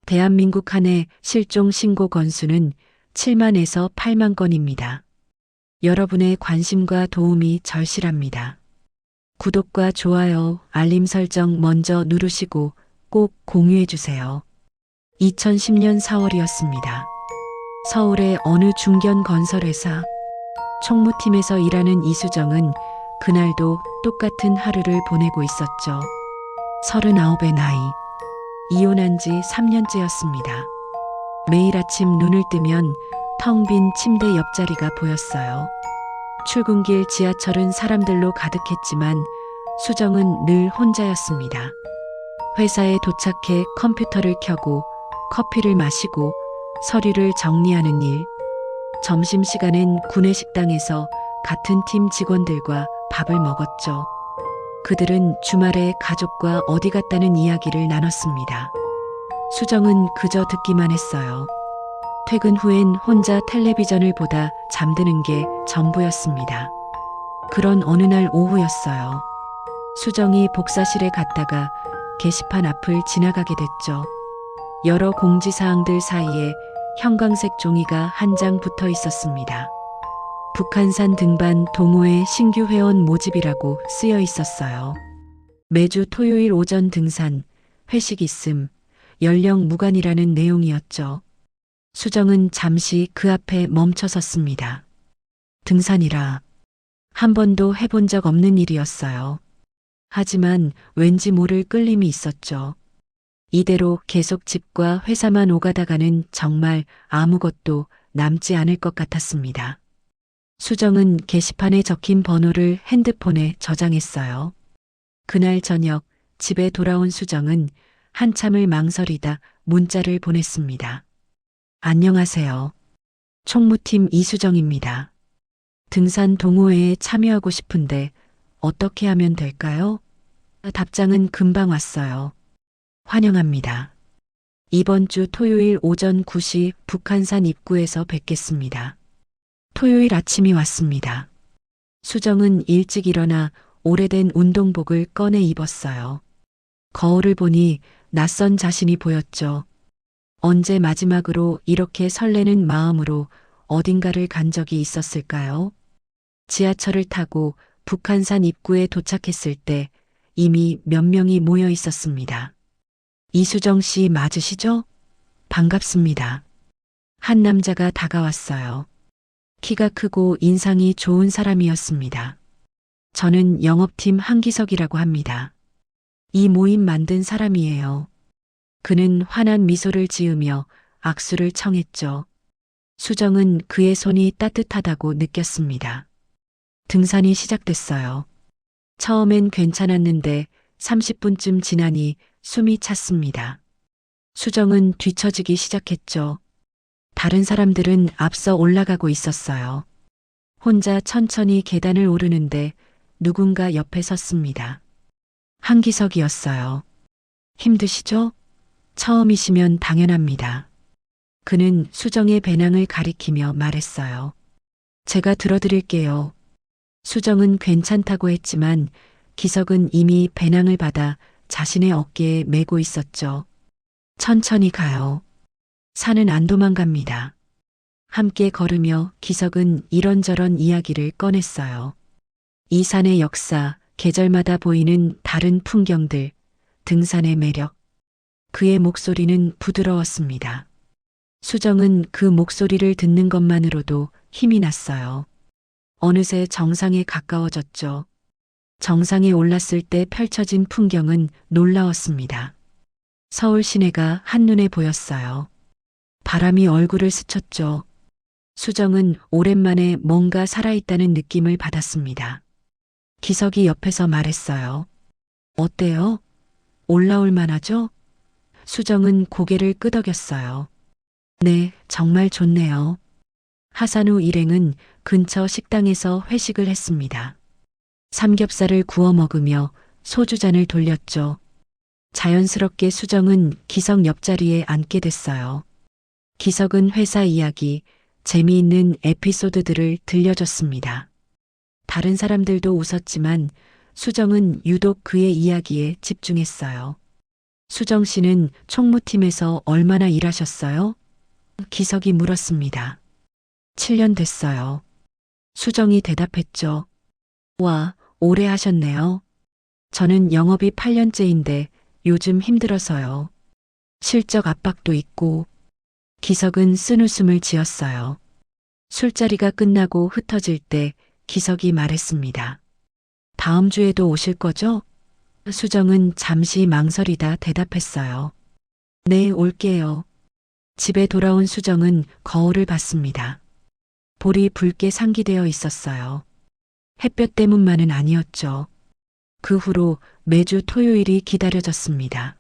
대한민국 한 해 실종 신고 건수는 7만에서 8만 건입니다. 여러분의 관심과 도움이 절실합니다. 구독과 좋아요, 알림 설정 먼저 누르시고 꼭 공유해 주세요. 2010년 4월이었습니다. 서울의 어느 중견 건설회사 총무팀에서 일하는 이수정은 그날도 똑같은 하루를 보내고 있었죠. 39의 나이. 이혼한 지 3년째였습니다. 매일 아침 눈을 뜨면 텅 빈 침대 옆자리가 보였어요. 출근길 지하철은 사람들로 가득했지만 수정은 늘 혼자였습니다. 회사에 도착해 컴퓨터를 켜고 커피를 마시고 서류를 정리하는 일. 점심시간엔 구내식당에서 같은 팀 직원들과 밥을 먹었죠. 그들은 주말에 가족과 어디 갔다는 이야기를 나눴습니다. 수정은 그저 듣기만 했어요. 퇴근 후엔 혼자 텔레비전을 보다 잠드는 게 전부였습니다. 그런 어느 날 오후였어요. 수정이 복사실에 갔다가 게시판 앞을 지나가게 됐죠. 여러 공지사항들 사이에 형광색 종이가 한 장 붙어 있었습니다. 북한산 등반 동호회 신규 회원 모집이라고 쓰여 있었어요. 매주 토요일 오전 등산, 회식 있음, 연령 무관이라는 내용이었죠. 수정은 잠시 그 앞에 멈춰 섰습니다. 등산이라 한 번도 해본 적 없는 일이었어요. 하지만 왠지 모를 끌림이 있었죠. 이대로 계속 집과 회사만 오가다가는 정말 아무것도 남지 않을 것 같았습니다. 수정은 게시판에 적힌 번호를 핸드폰에 저장했어요. 그날 저녁 집에 돌아온 수정은 한참을 망설이다 문자를 보냈습니다. 안녕하세요. 총무팀 이수정입니다. 등산 동호회에 참여하고 싶은데 어떻게 하면 될까요? 답장은 금방 왔어요. 환영합니다. 이번 주 토요일 오전 9시 북한산 입구에서 뵙겠습니다. 토요일 아침이 왔습니다. 수정은 일찍 일어나 오래된 운동복을 꺼내 입었어요. 거울을 보니 낯선 자신이 보였죠. 언제 마지막으로 이렇게 설레는 마음으로 어딘가를 간 적이 있었을까요? 지하철을 타고 북한산 입구에 도착했을 때 이미 몇 명이 모여 있었습니다. 이수정 씨 맞으시죠? 반갑습니다. 한 남자가 다가왔어요. 키가 크고 인상이 좋은 사람이었습니다. 저는 영업팀 한기석이라고 합니다. 이 모임 만든 사람이에요. 그는 환한 미소를 지으며 악수를 청했죠. 수정은 그의 손이 따뜻하다고 느꼈습니다. 등산이 시작됐어요. 처음엔 괜찮았는데 30분쯤 지나니 숨이 찼습니다. 수정은 뒤처지기 시작했죠. 다른 사람들은 앞서 올라가고 있었어요. 혼자 천천히 계단을 오르는데 누군가 옆에 섰습니다. 한기석이었어요. 힘드시죠? 처음이시면 당연합니다. 그는 수정의 배낭을 가리키며 말했어요. 제가 들어드릴게요. 수정은 괜찮다고 했지만 기석은 이미 배낭을 받아 자신의 어깨에 메고 있었죠. 천천히 가요. 산은 안 도망갑니다. 함께 걸으며 기석은 이런저런 이야기를 꺼냈어요. 이 산의 역사, 계절마다 보이는 다른 풍경들, 등산의 매력. 그의 목소리는 부드러웠습니다. 수정은 그 목소리를 듣는 것만으로도 힘이 났어요. 어느새 정상에 가까워졌죠. 정상에 올랐을 때 펼쳐진 풍경은 놀라웠습니다. 서울 시내가 한눈에 보였어요. 바람이 얼굴을 스쳤죠. 수정은 오랜만에 뭔가 살아있다는 느낌을 받았습니다. 기석이 옆에서 말했어요. 어때요? 올라올 만하죠? 수정은 고개를 끄덕였어요. 네, 정말 좋네요. 하산 후 일행은 근처 식당에서 회식을 했습니다. 삼겹살을 구워 먹으며 소주잔을 돌렸죠. 자연스럽게 수정은 기석 옆자리에 앉게 됐어요. 기석은 회사 이야기, 재미있는 에피소드들을 들려줬습니다. 다른 사람들도 웃었지만 수정은 유독 그의 이야기에 집중했어요. 수정 씨는 총무팀에서 얼마나 일하셨어요? 기석이 물었습니다. 7년 됐어요. 수정이 대답했죠. 와, 오래 하셨네요. 저는 영업이 8년째인데 요즘 힘들어서요. 실적 압박도 있고. 기석은 쓴웃음을 지었어요. 술자리가 끝나고 흩어질 때 기석이 말했습니다. 다음 주에도 오실 거죠? 수정은 잠시 망설이다 대답했어요. 네, 올게요. 집에 돌아온 수정은 거울을 봤습니다. 볼이 붉게 상기되어 있었어요. 햇볕 때문만은 아니었죠. 그 후로 매주 토요일이 기다려졌습니다.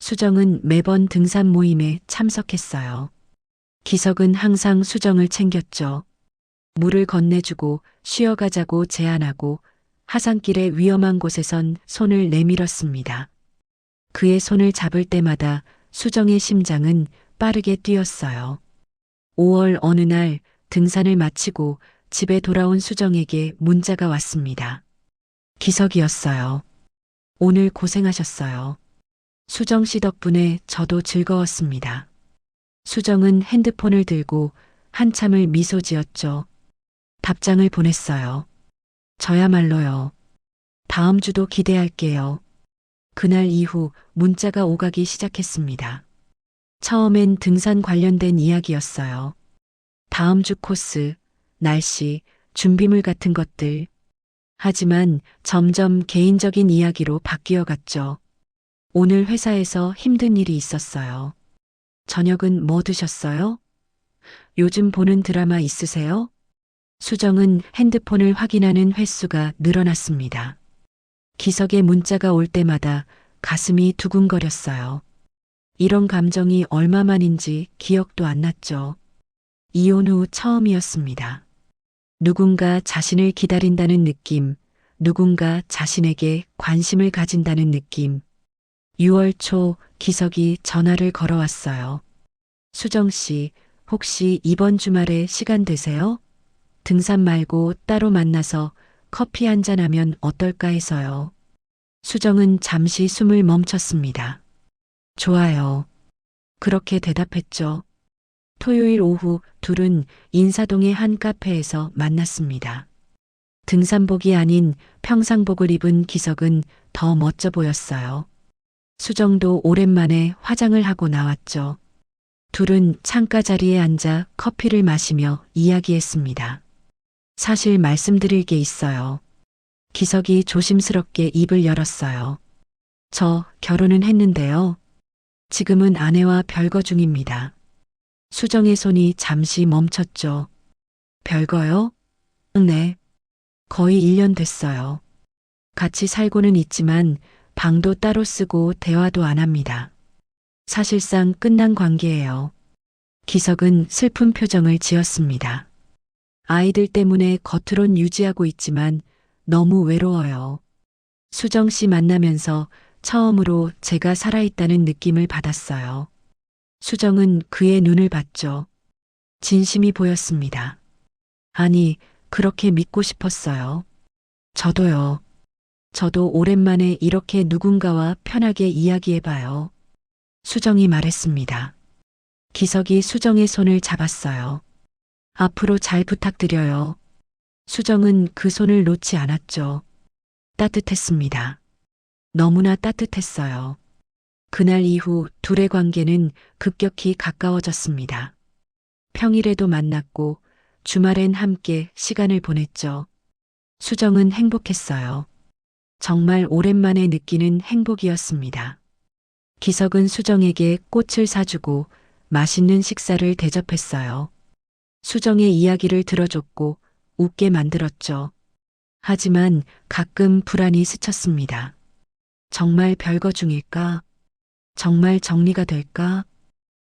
수정은 매번 등산 모임에 참석했어요. 기석은 항상 수정을 챙겼죠. 물을 건네주고 쉬어가자고 제안하고 하산길의 위험한 곳에선 손을 내밀었습니다. 그의 손을 잡을 때마다 수정의 심장은 빠르게 뛰었어요. 5월 어느 날 등산을 마치고 집에 돌아온 수정에게 문자가 왔습니다. 기석이었어요. 오늘 고생하셨어요. 수정 씨 덕분에 저도 즐거웠습니다. 수정은 핸드폰을 들고 한참을 미소 지었죠. 답장을 보냈어요. 저야말로요. 다음 주도 기대할게요. 그날 이후 문자가 오가기 시작했습니다. 처음엔 등산 관련된 이야기였어요. 다음 주 코스, 날씨, 준비물 같은 것들. 하지만 점점 개인적인 이야기로 바뀌어 갔죠. 오늘 회사에서 힘든 일이 있었어요. 저녁은 뭐 드셨어요? 요즘 보는 드라마 있으세요? 수정은 핸드폰을 확인하는 횟수가 늘어났습니다. 기석의 문자가 올 때마다 가슴이 두근거렸어요. 이런 감정이 얼마만인지 기억도 안 났죠. 이혼 후 처음이었습니다. 누군가 자신을 기다린다는 느낌, 누군가 자신에게 관심을 가진다는 느낌. 6월 초 기석이 전화를 걸어왔어요. 수정 씨, 혹시 이번 주말에 시간 되세요? 등산 말고 따로 만나서 커피 한잔 하면 어떨까 해서요. 수정은 잠시 숨을 멈췄습니다. 좋아요. 그렇게 대답했죠. 토요일 오후 둘은 인사동의 한 카페에서 만났습니다. 등산복이 아닌 평상복을 입은 기석은 더 멋져 보였어요. 수정도 오랜만에 화장을 하고 나왔죠. 둘은 창가 자리에 앉아 커피를 마시며 이야기했습니다. 사실 말씀드릴 게 있어요. 기석이 조심스럽게 입을 열었어요. 저 결혼은 했는데요. 지금은 아내와 별거 중입니다. 수정의 손이 잠시 멈췄죠. 별거요? 네. 거의 1년 됐어요. 같이 살고는 있지만 방도 따로 쓰고 대화도 안 합니다. 사실상 끝난 관계예요. 기석은 슬픈 표정을 지었습니다. 아이들 때문에 겉으론 유지하고 있지만 너무 외로워요. 수정 씨 만나면서 처음으로 제가 살아있다는 느낌을 받았어요. 수정은 그의 눈을 봤죠. 진심이 보였습니다. 아니, 그렇게 믿고 싶었어요. 저도요. 저도 오랜만에 이렇게 누군가와 편하게 이야기해봐요. 수정이 말했습니다. 기석이 수정의 손을 잡았어요. 앞으로 잘 부탁드려요. 수정은 그 손을 놓지 않았죠. 따뜻했습니다. 너무나 따뜻했어요. 그날 이후 둘의 관계는 급격히 가까워졌습니다. 평일에도 만났고 주말엔 함께 시간을 보냈죠. 수정은 행복했어요. 정말 오랜만에 느끼는 행복이었습니다. 기석은 수정에게 꽃을 사주고 맛있는 식사를 대접했어요. 수정의 이야기를 들어줬고 웃게 만들었죠. 하지만 가끔 불안이 스쳤습니다. 정말 별거 중일까? 정말 정리가 될까?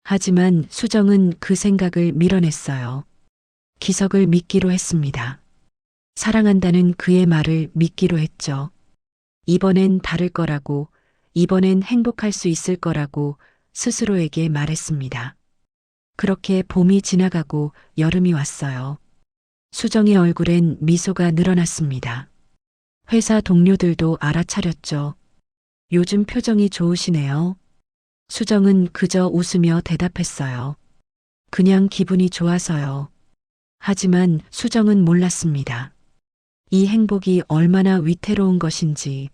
하지만 수정은 그 생각을 밀어냈어요. 기석을 믿기로 했습니다. 사랑한다는 그의 말을 믿기로 했죠. 이번엔 다를 거라고, 이번엔 행복할 수 있을 거라고 스스로에게 말했습니다. 그렇게 봄이 지나가고 여름이 왔어요. 수정의 얼굴엔 미소가 늘어났습니다. 회사 동료들도 알아차렸죠. 요즘 표정이 좋으시네요. 수정은 그저 웃으며 대답했어요. 그냥 기분이 좋아서요. 하지만 수정은 몰랐습니다. 이 행복이 얼마나 위태로운 것인지,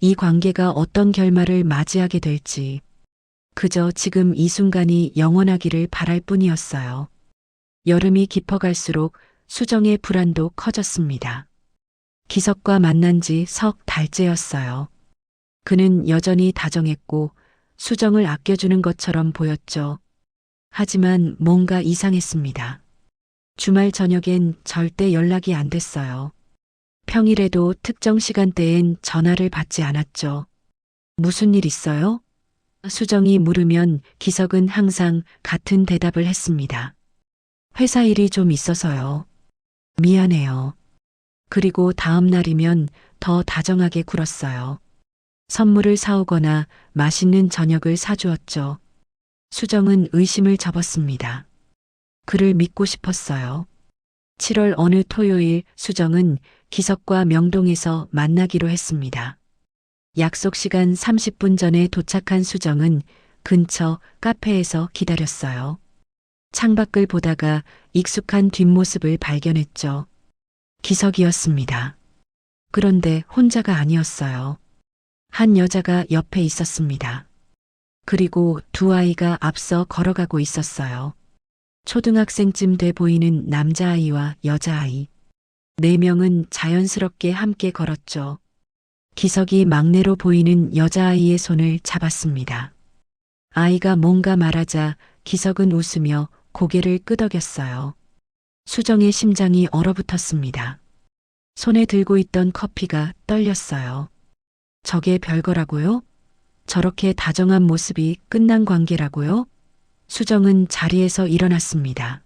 이 관계가 어떤 결말을 맞이하게 될지, 그저 지금 이 순간이 영원하기를 바랄 뿐이었어요. 여름이 깊어갈수록 수정의 불안도 커졌습니다. 기석과 만난 지 석 달째였어요. 그는 여전히 다정했고 수정을 아껴주는 것처럼 보였죠. 하지만 뭔가 이상했습니다. 주말 저녁엔 절대 연락이 안 됐어요. 평일에도 특정 시간대엔 전화를 받지 않았죠. 무슨 일 있어요? 수정이 물으면 기석은 항상 같은 대답을 했습니다. 회사 일이 좀 있어서요. 미안해요. 그리고 다음 날이면 더 다정하게 굴었어요. 선물을 사오거나 맛있는 저녁을 사주었죠. 수정은 의심을 접었습니다. 그를 믿고 싶었어요. 7월 어느 토요일 수정은 기석과 명동에서 만나기로 했습니다. 약속 시간 30분 전에 도착한 수정은 근처 카페에서 기다렸어요. 창밖을 보다가 익숙한 뒷모습을 발견했죠. 기석이었습니다. 그런데 혼자가 아니었어요. 한 여자가 옆에 있었습니다. 그리고 두 아이가 앞서 걸어가고 있었어요. 초등학생쯤 돼 보이는 남자아이와 여자아이. 4명은 자연스럽게 함께 걸었죠. 기석이 막내로 보이는 여자아이의 손을 잡았습니다. 아이가 뭔가 말하자 기석은 웃으며 고개를 끄덕였어요. 수정의 심장이 얼어붙었습니다. 손에 들고 있던 커피가 떨렸어요. 저게 별거라고요? 저렇게 다정한 모습이 끝난 관계라고요? 수정은 자리에서 일어났습니다.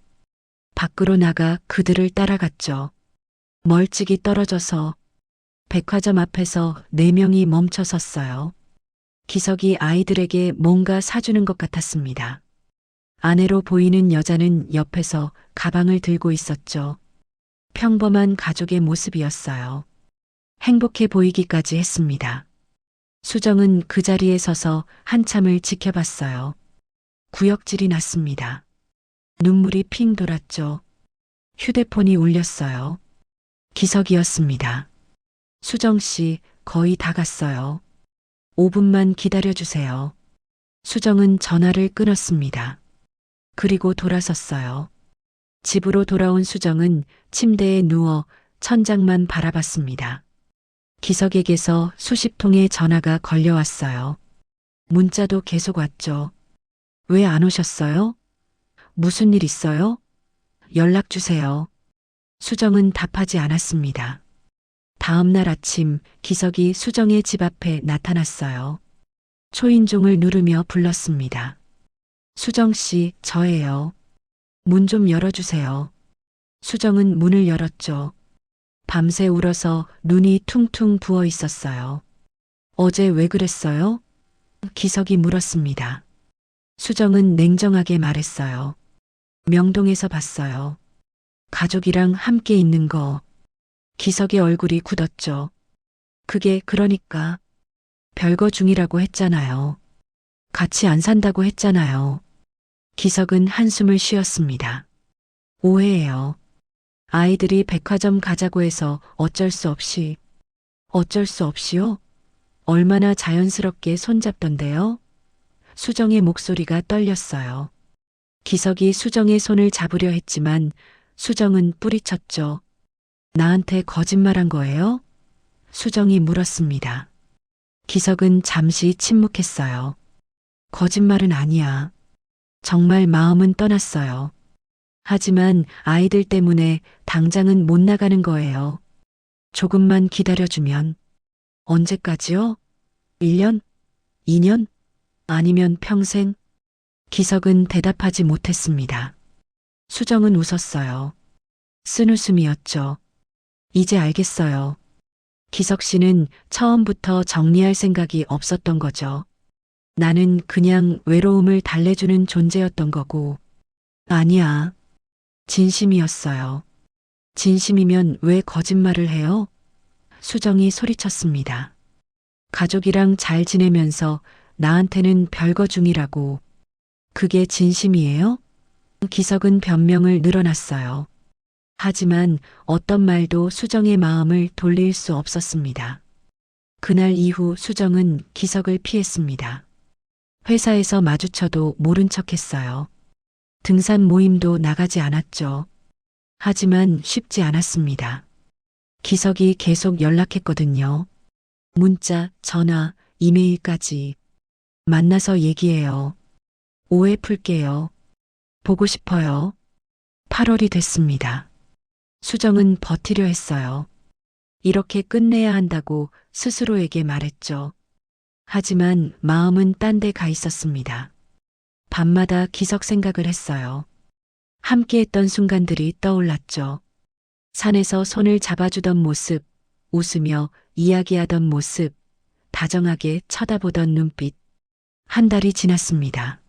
밖으로 나가 그들을 따라갔죠. 멀찍이 떨어져서 백화점 앞에서 4명이 멈춰 섰어요. 기석이 아이들에게 뭔가 사주는 것 같았습니다. 아내로 보이는 여자는 옆에서 가방을 들고 있었죠. 평범한 가족의 모습이었어요. 행복해 보이기까지 했습니다. 수정은 그 자리에 서서 한참을 지켜봤어요. 구역질이 났습니다. 눈물이 핑 돌았죠. 휴대폰이 울렸어요. 기석이었습니다. 수정 씨, 거의 다 갔어요. 5분만 기다려주세요. 수정은 전화를 끊었습니다. 그리고 돌아섰어요. 집으로 돌아온 수정은 침대에 누워 천장만 바라봤습니다. 기석에게서 수십 통의 전화가 걸려왔어요. 문자도 계속 왔죠. 왜 안 오셨어요? 무슨 일 있어요? 연락 주세요. 수정은 답하지 않았습니다. 다음 날 아침 기석이 수정의 집 앞에 나타났어요. 초인종을 누르며 불렀습니다. 수정 씨, 저예요. 문 좀 열어주세요. 수정은 문을 열었죠. 밤새 울어서 눈이 퉁퉁 부어 있었어요. 어제 왜 그랬어요? 기석이 물었습니다. 수정은 냉정하게 말했어요. 명동에서 봤어요. 가족이랑 함께 있는 거. 기석의 얼굴이 굳었죠. 그게 그러니까 별거 중이라고 했잖아요. 같이 안 산다고 했잖아요. 기석은 한숨을 쉬었습니다. 오해예요. 아이들이 백화점 가자고 해서 어쩔 수 없이요? 얼마나 자연스럽게 손잡던데요? 수정의 목소리가 떨렸어요. 기석이 수정의 손을 잡으려 했지만 수정은 뿌리쳤죠. 나한테 거짓말한 거예요? 수정이 물었습니다. 기석은 잠시 침묵했어요. 거짓말은 아니야. 정말 마음은 떠났어요. 하지만 아이들 때문에 당장은 못 나가는 거예요. 조금만 기다려주면. 언제까지요? 1년? 2년? 아니면 평생? 기석은 대답하지 못했습니다. 수정은 웃었어요. 쓴웃음이었죠. 이제 알겠어요. 기석 씨는 처음부터 정리할 생각이 없었던 거죠. 나는 그냥 외로움을 달래주는 존재였던 거고. 아니야. 진심이었어요. 진심이면 왜 거짓말을 해요? 수정이 소리쳤습니다. 가족이랑 잘 지내면서 나한테는 별거 중이라고. 그게 진심이에요? 기석은 변명을 늘어놨어요. 하지만 어떤 말도 수정의 마음을 돌릴 수 없었습니다. 그날 이후 수정은 기석을 피했습니다. 회사에서 마주쳐도 모른 척 했어요. 등산 모임도 나가지 않았죠. 하지만 쉽지 않았습니다. 기석이 계속 연락했거든요. 문자, 전화, 이메일까지. 만나서 얘기해요. 오해 풀게요. 보고 싶어요. 8월이 됐습니다. 수정은 버티려 했어요. 이렇게 끝내야 한다고 스스로에게 말했죠. 하지만 마음은 딴 데 가 있었습니다. 밤마다 기석 생각을 했어요. 함께했던 순간들이 떠올랐죠. 산에서 손을 잡아주던 모습, 웃으며 이야기하던 모습, 다정하게 쳐다보던 눈빛. 한 달이 지났습니다.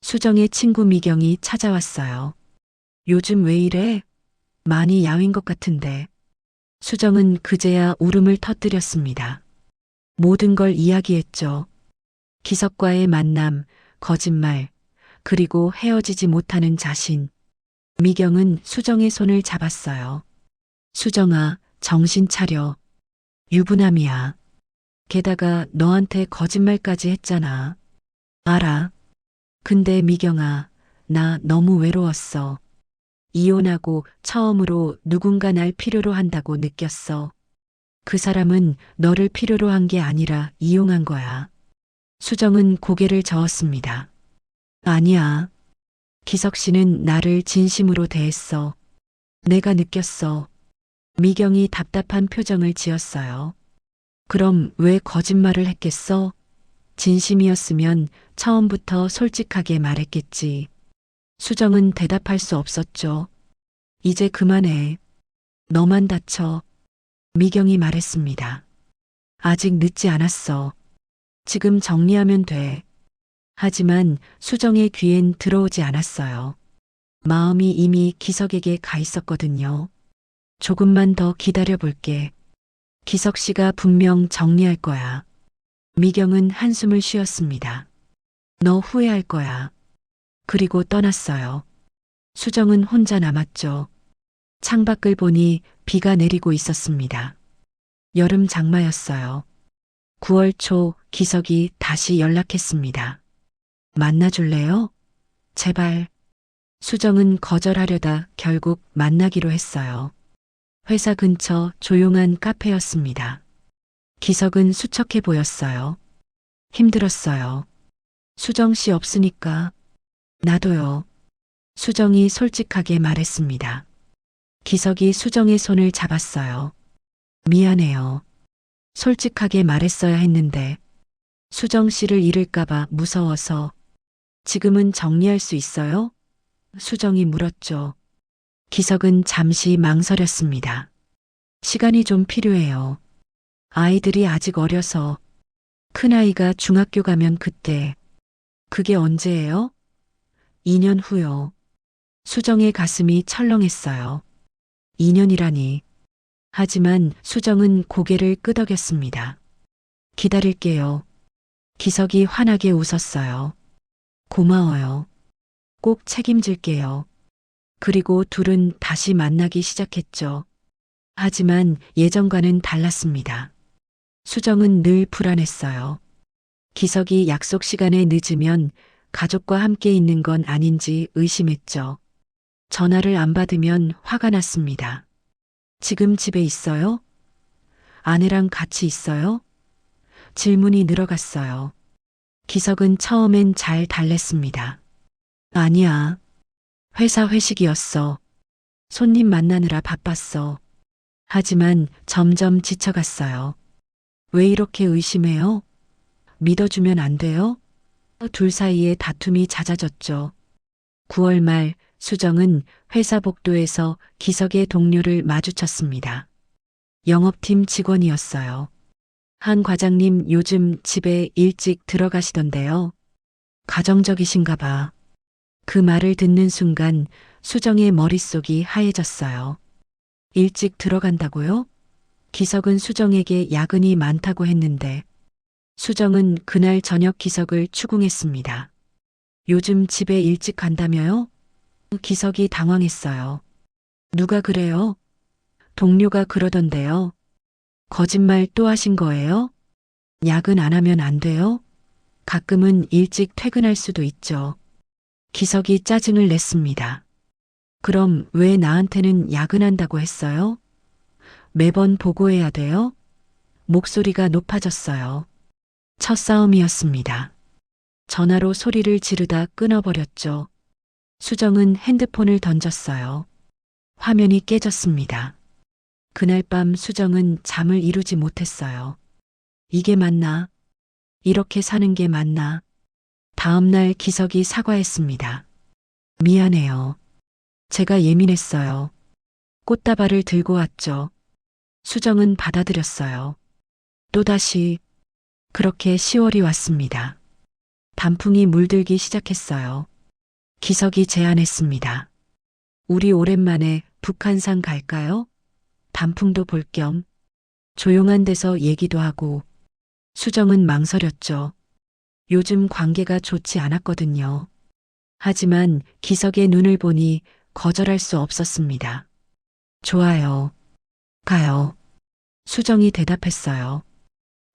수정의 친구 미경이 찾아왔어요. 요즘 왜 이래? 많이 야윈 것 같은데. 수정은 그제야 울음을 터뜨렸습니다. 모든 걸 이야기했죠. 기석과의 만남, 거짓말, 그리고 헤어지지 못하는 자신. 미경은 수정의 손을 잡았어요. 수정아, 정신 차려. 유부남이야. 게다가 너한테 거짓말까지 했잖아. 알아. 근데 미경아, 나 너무 외로웠어. 이혼하고 처음으로 누군가 날 필요로 한다고 느꼈어. 그 사람은 너를 필요로 한 게 아니라 이용한 거야. 수정은 고개를 저었습니다. 아니야. 기석 씨는 나를 진심으로 대했어. 내가 느꼈어. 미경이 답답한 표정을 지었어요. 그럼 왜 거짓말을 했겠어? 진심이었으면 처음부터 솔직하게 말했겠지. 수정은 대답할 수 없었죠. 이제 그만해. 너만 다쳐. 미경이 말했습니다. 아직 늦지 않았어. 지금 정리하면 돼. 하지만 수정의 귀엔 들어오지 않았어요. 마음이 이미 기석에게 가 있었거든요. 조금만 더 기다려 볼게. 기석 씨가 분명 정리할 거야. 미경은 한숨을 쉬었습니다. 너 후회할 거야. 그리고 떠났어요. 수정은 혼자 남았죠. 창밖을 보니 비가 내리고 있었습니다. 여름 장마였어요. 9월 초 기석이 다시 연락했습니다. 만나줄래요? 제발. 수정은 거절하려다 결국 만나기로 했어요. 회사 근처 조용한 카페였습니다. 기석은 수척해 보였어요. 힘들었어요. 수정 씨 없으니까. 나도요. 수정이 솔직하게 말했습니다. 기석이 수정의 손을 잡았어요. 미안해요. 솔직하게 말했어야 했는데 수정 씨를 잃을까봐 무서워서. 지금은 정리할 수 있어요? 수정이 물었죠. 기석은 잠시 망설였습니다. 시간이 좀 필요해요. 아이들이 아직 어려서. 큰아이가 중학교 가면 그때. 그게 언제예요? 2년 후요. 수정의 가슴이 철렁했어요. 2년이라니. 하지만 수정은 고개를 끄덕였습니다. 기다릴게요. 기석이 환하게 웃었어요. 고마워요. 꼭 책임질게요. 그리고 둘은 다시 만나기 시작했죠. 하지만 예전과는 달랐습니다. 수정은 늘 불안했어요. 기석이 약속 시간에 늦으면 가족과 함께 있는 건 아닌지 의심했죠. 전화를 안 받으면 화가 났습니다. 지금 집에 있어요? 아내랑 같이 있어요? 질문이 늘어갔어요. 기석은 처음엔 잘 달랬습니다. 아니야. 회사 회식이었어. 손님 만나느라 바빴어. 하지만 점점 지쳐갔어요. 왜 이렇게 의심해요? 믿어주면 안 돼요? 둘 사이에 다툼이 잦아졌죠. 9월 말 수정은 회사 복도에서 기석의 동료를 마주쳤습니다. 영업팀 직원이었어요. 한 과장님 요즘 집에 일찍 들어가시던데요. 가정적이신가 봐. 그 말을 듣는 순간 수정의 머릿속이 하얘졌어요. 일찍 들어간다고요? 기석은 수정에게 야근이 많다고 했는데 수정은 그날 저녁 기석을 추궁했습니다. 요즘 집에 일찍 간다며요? 기석이 당황했어요. 누가 그래요? 동료가 그러던데요. 거짓말 또 하신 거예요? 야근 안 하면 안 돼요? 가끔은 일찍 퇴근할 수도 있죠. 기석이 짜증을 냈습니다. 그럼 왜 나한테는 야근한다고 했어요? 매번 보고해야 돼요? 목소리가 높아졌어요. 첫 싸움이었습니다. 전화로 소리를 지르다 끊어버렸죠. 수정은 핸드폰을 던졌어요. 화면이 깨졌습니다. 그날 밤 수정은 잠을 이루지 못했어요. 이게 맞나? 이렇게 사는 게 맞나? 다음날 기석이 사과했습니다. 미안해요. 제가 예민했어요. 꽃다발을 들고 왔죠. 수정은 받아들였어요. 또다시 그렇게 10월이 왔습니다. 단풍이 물들기 시작했어요. 기석이 제안했습니다. 우리 오랜만에 북한산 갈까요? 단풍도 볼 겸 조용한 데서 얘기도 하고. 수정은 망설였죠. 요즘 관계가 좋지 않았거든요. 하지만 기석의 눈을 보니 거절할 수 없었습니다. 좋아요. 가요. 수정이 대답했어요.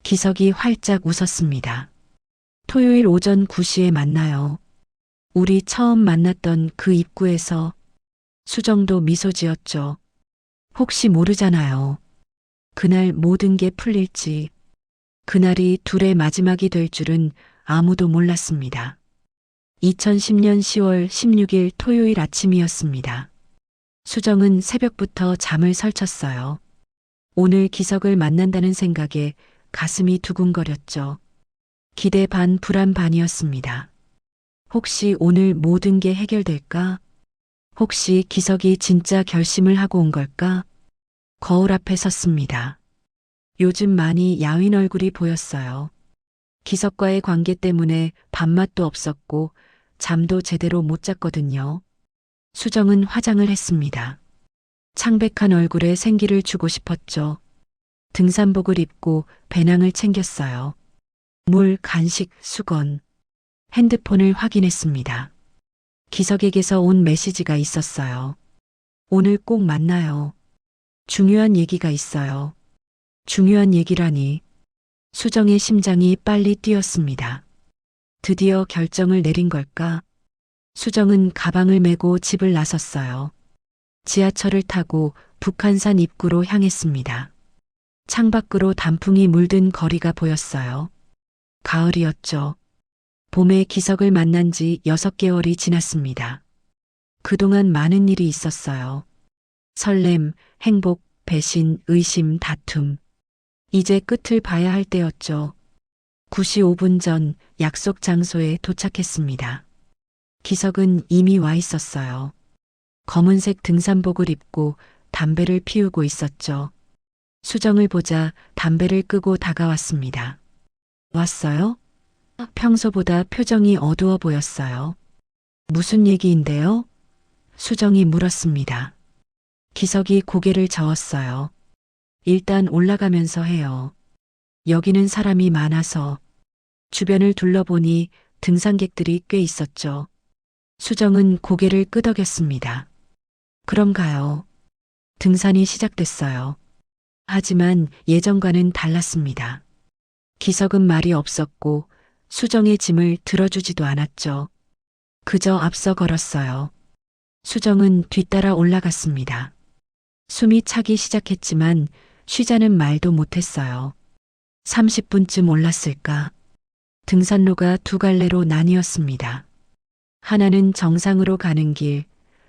기석이 활짝 웃었습니다. 토요일 오전 9시에 만나요. 우리 처음 만났던 그 입구에서. 수정도 미소 지었죠. 혹시 모르잖아요. 그날 모든 게 풀릴지. 그날이 둘의 마지막이 될 줄은 아무도 몰랐습니다. 2010년 10월 16일 토요일 아침이었습니다. 수정은 새벽부터 잠을 설쳤어요. 오늘 기석을 만난다는 생각에 가슴이 두근거렸죠. 기대 반 불안 반이었습니다. 혹시 오늘 모든 게 해결될까? 혹시 기석이 진짜 결심을 하고 온 걸까? 거울 앞에 섰습니다. 요즘 많이 야윈 얼굴이 보였어요. 기석과의 관계 때문에 밥맛도 없었고 잠도 제대로 못 잤거든요. 수정은 화장을 했습니다. 창백한 얼굴에 생기를 주고 싶었죠. 등산복을 입고 배낭을 챙겼어요. 물, 간식, 수건, 핸드폰을 확인했습니다. 기석에게서 온 메시지가 있었어요. 오늘 꼭 만나요. 중요한 얘기가 있어요. 중요한 얘기라니. 수정의 심장이 빨리 뛰었습니다. 드디어 결정을 내린 걸까? 수정은 가방을 메고 집을 나섰어요. 지하철을 타고 북한산 입구로 향했습니다. 창밖으로 단풍이 물든 거리가 보였어요. 가을이었죠. 봄에 기석을 만난 지 6개월이 지났습니다. 그동안 많은 일이 있었어요. 설렘, 행복, 배신, 의심, 다툼. 이제 끝을 봐야 할 때였죠. 9시 5분 전 약속 장소에 도착했습니다. 기석은 이미 와 있었어요. 검은색 등산복을 입고 담배를 피우고 있었죠. 수정을 보자 담배를 끄고 다가왔습니다. 왔어요? 평소보다 표정이 어두워 보였어요. 무슨 얘기인데요? 수정이 물었습니다. 기석이 고개를 저었어요. 일단 올라가면서 해요. 여기는 사람이 많아서. 주변을 둘러보니 등산객들이 꽤 있었죠. 수정은 고개를 끄덕였습니다. 그럼 가요. 등산이 시작됐어요. 하지만 예전과는 달랐습니다. 기석은 말이 없었고 수정의 짐을 들어주지도 않았죠. 그저 앞서 걸었어요. 수정은 뒤따라 올라갔습니다. 숨이 차기 시작했지만 쉬자는 말도 못했어요. 30분쯤 올랐을까? 등산로가 두 갈래로 나뉘었습니다. 하나는 정상으로 가는 길,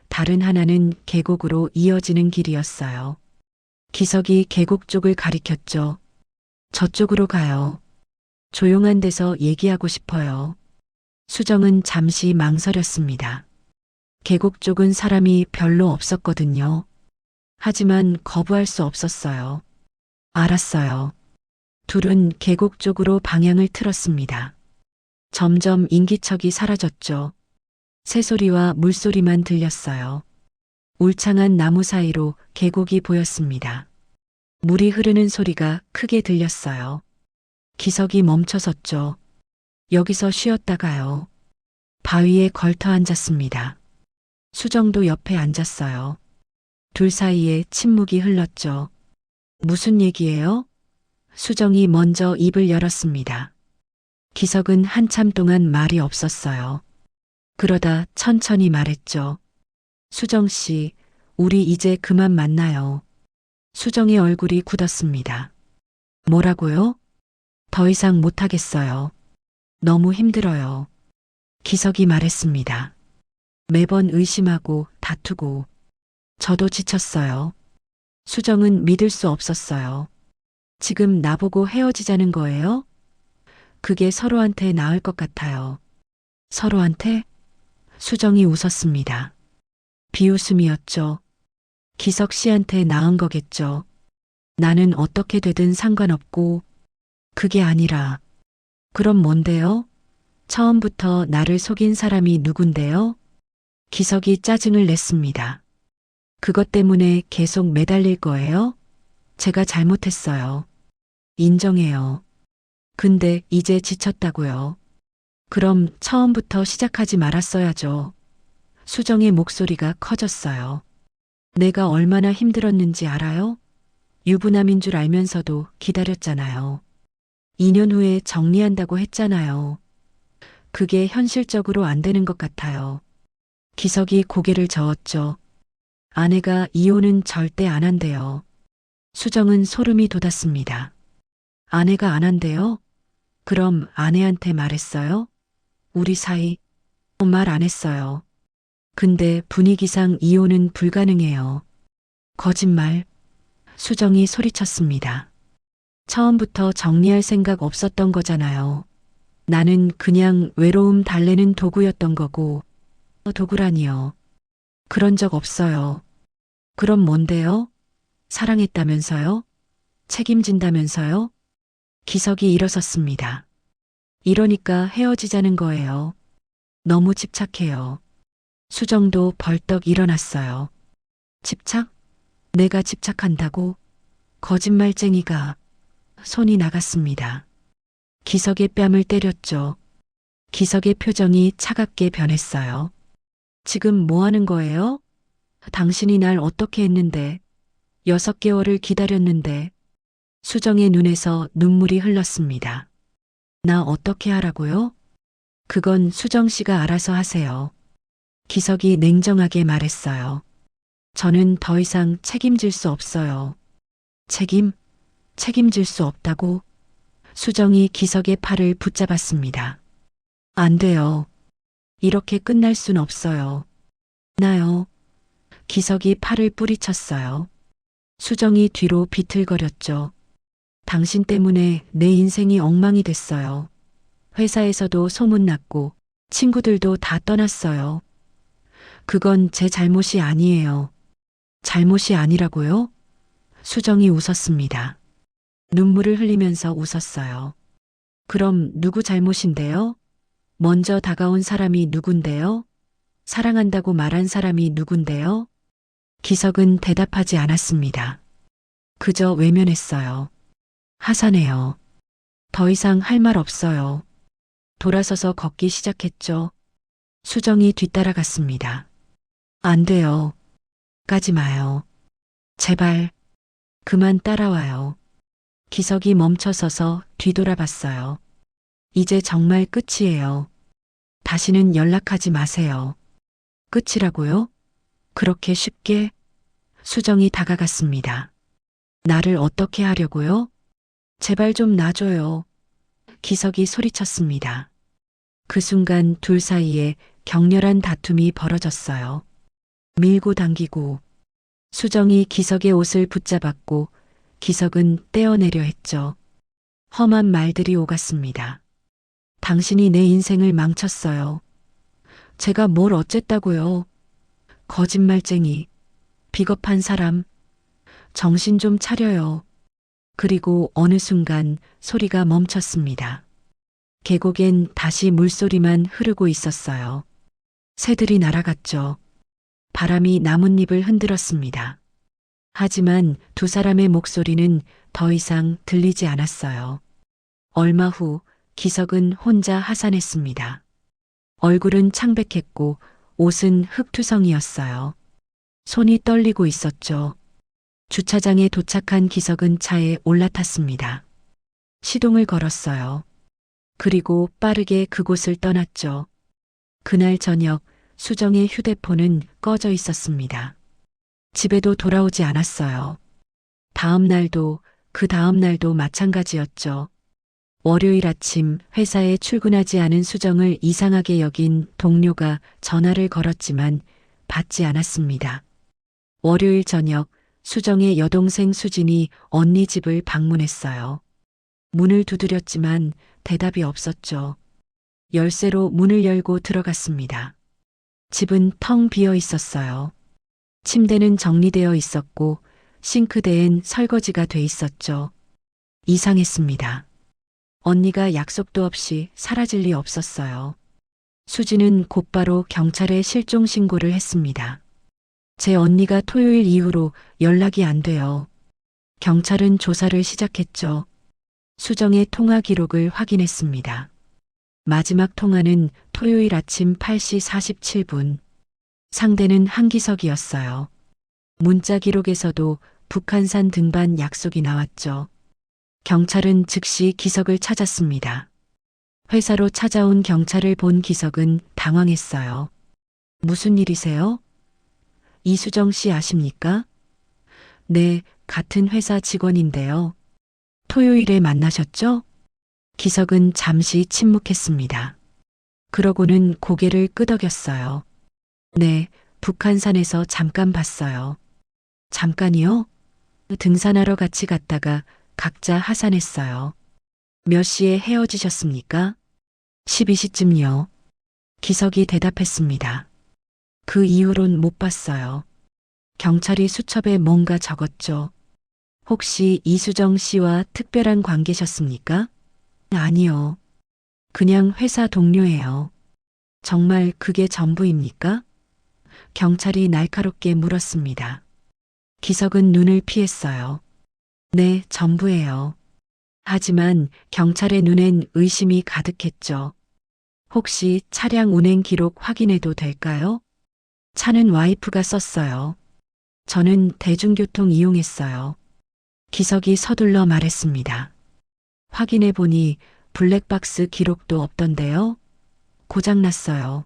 다른 하나는 계곡으로 이어지는 길이었어요. 기석이 계곡 쪽을 가리켰죠. 저쪽으로 가요. 조용한 데서 얘기하고 싶어요. 수정은 잠시 망설였습니다. 계곡 쪽은 사람이 별로 없었거든요. 하지만 거부할 수 없었어요. 알았어요. 둘은 계곡 쪽으로 방향을 틀었습니다. 점점 인기척이 사라졌죠. 새소리와 물소리만 들렸어요. 울창한 나무 사이로 계곡이 보였습니다. 물이 흐르는 소리가 크게 들렸어요. 기석이 멈춰섰죠. 여기서 쉬었다가요. 바위에 걸터 앉았습니다. 수정도 옆에 앉았어요. 둘 사이에 침묵이 흘렀죠. 무슨 얘기예요? 수정이 먼저 입을 열었습니다. 기석은 한참 동안 말이 없었어요. 그러다 천천히 말했죠. 수정 씨, 우리 이제 그만 만나요. 수정의 얼굴이 굳었습니다. 뭐라고요? 더 이상 못하겠어요. 너무 힘들어요. 기석이 말했습니다. 매번 의심하고 다투고 저도 지쳤어요. 수정은 믿을 수 없었어요. 지금 나보고 헤어지자는 거예요? 그게 서로한테 나을 것 같아요. 서로한테? 수정이 웃었습니다. 비웃음이었죠. 기석 씨한테 나은 거겠죠. 나는 어떻게 되든 상관없고, 그게 아니라, 그럼 뭔데요? 처음부터 나를 속인 사람이 누군데요? 기석이 짜증을 냈습니다. 그것 때문에 계속 매달릴 거예요? 제가 잘못했어요. 인정해요. 근데 이제 지쳤다고요. 그럼 처음부터 시작하지 말았어야죠. 수정의 목소리가 커졌어요. 내가 얼마나 힘들었는지 알아요? 유부남인 줄 알면서도 기다렸잖아요. 2년 후에 정리한다고 했잖아요. 그게 현실적으로 안 되는 것 같아요. 기석이 고개를 저었죠. 아내가 이혼은 절대 안 한대요. 수정은 소름이 돋았습니다. 아내가 안 한대요? 그럼 아내한테 말했어요? 우리 사이 말 안 했어요. 근데 분위기상 이혼은 불가능해요. 거짓말. 수정이 소리쳤습니다. 처음부터 정리할 생각 없었던 거잖아요. 나는 그냥 외로움 달래는 도구였던 거고. 도구라니요. 그런 적 없어요. 그럼 뭔데요? 사랑했다면서요? 책임진다면서요? 기석이 일어섰습니다. 이러니까 헤어지자는 거예요. 너무 집착해요. 수정도 벌떡 일어났어요. 집착? 내가 집착한다고? 거짓말쟁이가. 손이 나갔습니다. 기석의 뺨을 때렸죠. 기석의 표정이 차갑게 변했어요. 지금 뭐 하는 거예요? 당신이 날 어떻게 했는데, 6개월을 기다렸는데, 수정의 눈에서 눈물이 흘렀습니다. 나 어떻게 하라고요? 그건 수정 씨가 알아서 하세요. 기석이 냉정하게 말했어요. 저는 더 이상 책임질 수 없어요. 책임질 수 없다고? 수정이 기석의 팔을 붙잡았습니다. 안 돼요. 이렇게 끝날 순 없어요. 나요. 기석이 팔을 뿌리쳤어요. 수정이 뒤로 비틀거렸죠. 당신 때문에 내 인생이 엉망이 됐어요. 회사에서도 소문났고 친구들도 다 떠났어요. 그건 제 잘못이 아니에요. 잘못이 아니라고요? 수정이 웃었습니다. 눈물을 흘리면서 웃었어요. 그럼 누구 잘못인데요? 먼저 다가온 사람이 누군데요? 사랑한다고 말한 사람이 누군데요? 기석은 대답하지 않았습니다. 그저 외면했어요. 하산해요. 더 이상 할 말 없어요. 돌아서서 걷기 시작했죠. 수정이 뒤따라갔습니다. 안 돼요. 가지 마요. 제발, 그만 따라와요. 기석이 멈춰서서 뒤돌아봤어요. 이제 정말 끝이에요. 다시는 연락하지 마세요. 끝이라고요? 그렇게 쉽게? 수정이 다가갔습니다. 나를 어떻게 하려고요? 제발 좀 놔줘요. 기석이 소리쳤습니다. 그 순간 둘 사이에 격렬한 다툼이 벌어졌어요. 밀고 당기고 수정이 기석의 옷을 붙잡았고 기석은 떼어내려 했죠. 험한 말들이 오갔습니다. 당신이 내 인생을 망쳤어요. 제가 뭘 어쨌다고요. 거짓말쟁이, 비겁한 사람, 정신 좀 차려요. 그리고 어느 순간 소리가 멈췄습니다. 계곡엔 다시 물소리만 흐르고 있었어요. 새들이 날아갔죠. 바람이 나뭇잎을 흔들었습니다. 하지만 두 사람의 목소리는 더 이상 들리지 않았어요. 얼마 후 기석은 혼자 하산했습니다. 얼굴은 창백했고 옷은 흙투성이었어요. 손이 떨리고 있었죠. 주차장에 도착한 기석은 차에 올라탔습니다. 시동을 걸었어요. 그리고 빠르게 그곳을 떠났죠. 그날 저녁 수정의 휴대폰은 꺼져 있었습니다. 집에도 돌아오지 않았어요. 다음 날도 그 다음 날도 마찬가지였죠. 월요일 아침 회사에 출근하지 않은 수정을 이상하게 여긴 동료가 전화를 걸었지만 받지 않았습니다. 월요일 저녁 수정의 여동생 수진이 언니 집을 방문했어요. 문을 두드렸지만 대답이 없었죠. 열쇠로 문을 열고 들어갔습니다. 집은 텅 비어 있었어요. 침대는 정리되어 있었고 싱크대엔 설거지가 돼 있었죠. 이상했습니다. 언니가 약속도 없이 사라질 리 없었어요. 수지는 곧바로 경찰에 실종 신고를 했습니다. 제 언니가 토요일 이후로 연락이 안 돼요. 경찰은 조사를 시작했죠. 수정의 통화 기록을 확인했습니다. 마지막 통화는 토요일 아침 8시 47분. 상대는 한기석이었어요. 문자 기록에서도 북한산 등반 약속이 나왔죠. 경찰은 즉시 기석을 찾았습니다. 회사로 찾아온 경찰을 본 기석은 당황했어요. 무슨 일이세요? 이수정 씨 아십니까? 네, 같은 회사 직원인데요. 토요일에 만나셨죠? 기석은 잠시 침묵했습니다. 그러고는 고개를 끄덕였어요. 네, 북한산에서 잠깐 봤어요. 잠깐이요? 등산하러 같이 갔다가 각자 하산했어요. 몇 시에 헤어지셨습니까? 12시쯤요. 기석이 대답했습니다. 그 이후론 못 봤어요. 경찰이 수첩에 뭔가 적었죠. 혹시 이수정 씨와 특별한 관계셨습니까? 아니요. 그냥 회사 동료예요. 정말 그게 전부입니까? 경찰이 날카롭게 물었습니다. 기석은 눈을 피했어요. 네, 전부예요. 하지만 경찰의 눈엔 의심이 가득했죠. 혹시 차량 운행 기록 확인해도 될까요? 차는 와이프가 썼어요. 저는 대중교통 이용했어요. 기석이 서둘러 말했습니다. 확인해 보니 블랙박스 기록도 없던데요. 고장났어요.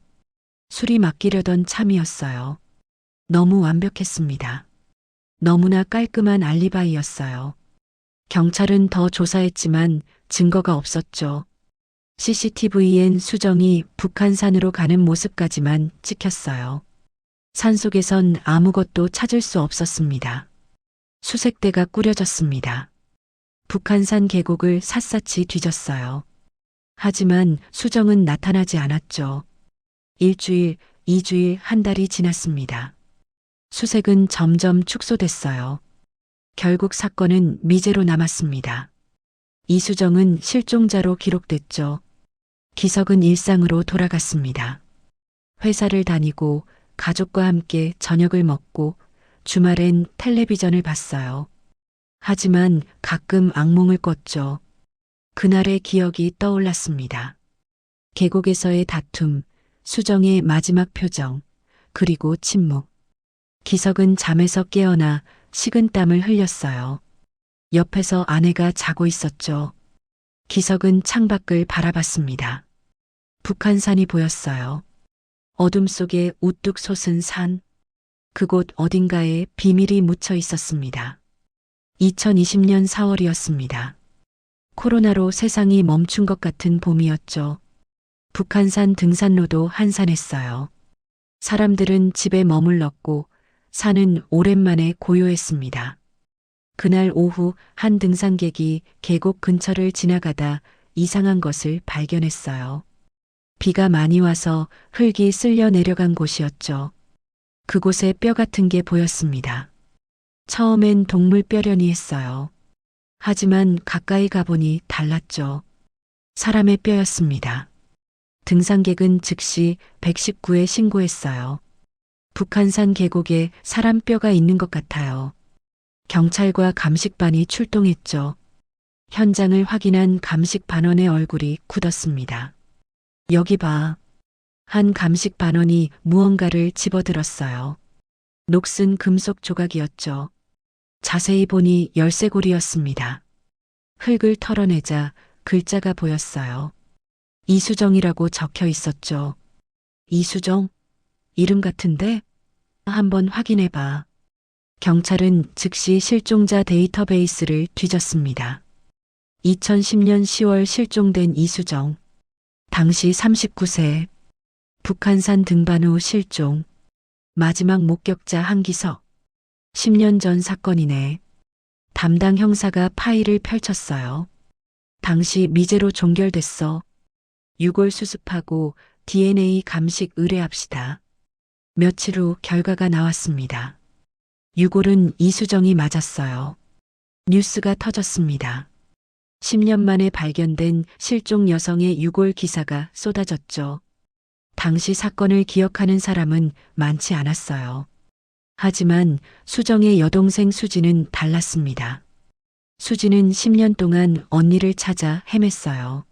수리 맡기려던 참이었어요. 너무 완벽했습니다. 너무나 깔끔한 알리바이였어요. 경찰은 더 조사했지만 증거가 없었죠. CCTV엔 수정이 북한산으로 가는 모습까지만 찍혔어요. 산속에선 아무것도 찾을 수 없었습니다. 수색대가 꾸려졌습니다. 북한산 계곡을 샅샅이 뒤졌어요. 하지만 수정은 나타나지 않았죠. 일주일, 2주일, 한 달이 지났습니다. 수색은 점점 축소됐어요. 결국 사건은 미제로 남았습니다. 이수정은 실종자로 기록됐죠. 기석은 일상으로 돌아갔습니다. 회사를 다니고 가족과 함께 저녁을 먹고 주말엔 텔레비전을 봤어요. 하지만 가끔 악몽을 꿨죠. 그날의 기억이 떠올랐습니다. 계곡에서의 다툼, 수정의 마지막 표정, 그리고 침묵. 기석은 잠에서 깨어나 식은땀을 흘렸어요. 옆에서 아내가 자고 있었죠. 기석은 창밖을 바라봤습니다. 북한산이 보였어요. 어둠 속에 우뚝 솟은 산. 그곳 어딘가에 비밀이 묻혀 있었습니다. 2020년 4월이었습니다. 코로나로 세상이 멈춘 것 같은 봄이었죠. 북한산 등산로도 한산했어요. 사람들은 집에 머물렀고 산은 오랜만에 고요했습니다. 그날 오후 한 등산객이 계곡 근처를 지나가다 이상한 것을 발견했어요. 비가 많이 와서 흙이 쓸려 내려간 곳이었죠. 그곳에 뼈 같은 게 보였습니다. 처음엔 동물 뼈려니 했어요. 하지만 가까이 가보니 달랐죠. 사람의 뼈였습니다. 등산객은 즉시 119에 신고했어요. 북한산 계곡에 사람 뼈가 있는 것 같아요. 경찰과 감식반이 출동했죠. 현장을 확인한 감식 반원의 얼굴이 굳었습니다. 여기 봐. 한 감식 반원이 무언가를 집어들었어요. 녹슨 금속 조각이었죠. 자세히 보니 열쇠고리였습니다. 흙을 털어내자 글자가 보였어요. 이수정이라고 적혀 있었죠. 이수정? 이름 같은데? 한번 확인해봐. 경찰은 즉시 실종자 데이터베이스를 뒤졌습니다. 2010년 10월 실종된 이수정. 당시 39세. 북한산 등반 후 실종. 마지막 목격자 한기석. 10년 전 사건이네. 담당 형사가 파일을 펼쳤어요. 당시 미제로 종결됐어. 유골 수습하고 DNA 감식 의뢰합시다. 며칠 후 결과가 나왔습니다. 유골은 이수정이 맞았어요. 뉴스가 터졌습니다. 10년 만에 발견된 실종 여성의 유골 기사가 쏟아졌죠. 당시 사건을 기억하는 사람은 많지 않았어요. 하지만 수정의 여동생 수지는 달랐습니다. 수지는 10년 동안 언니를 찾아 헤맸어요.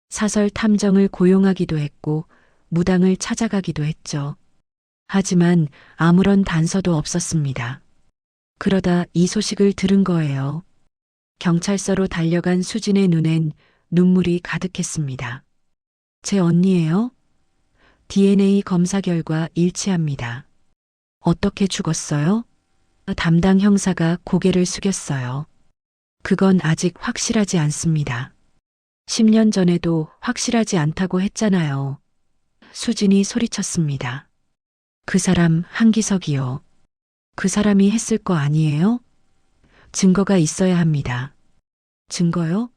사설 탐정을 고용하기도 했고 무당을 찾아가기도 했죠. 하지만 아무런 단서도 없었습니다. 그러다 이 소식을 들은 거예요. 경찰서로 달려간 수진의 눈엔 눈물이 가득했습니다. 제 언니예요? DNA 검사 결과 일치합니다. 어떻게 죽었어요? 담당 형사가 고개를 숙였어요. 그건 아직 확실하지 않습니다. 10년 전에도 확실하지 않다고 했잖아요. 수진이 소리쳤습니다. 그 사람 한기석이요. 그 사람이 했을 거 아니에요? 증거가 있어야 합니다. 증거요?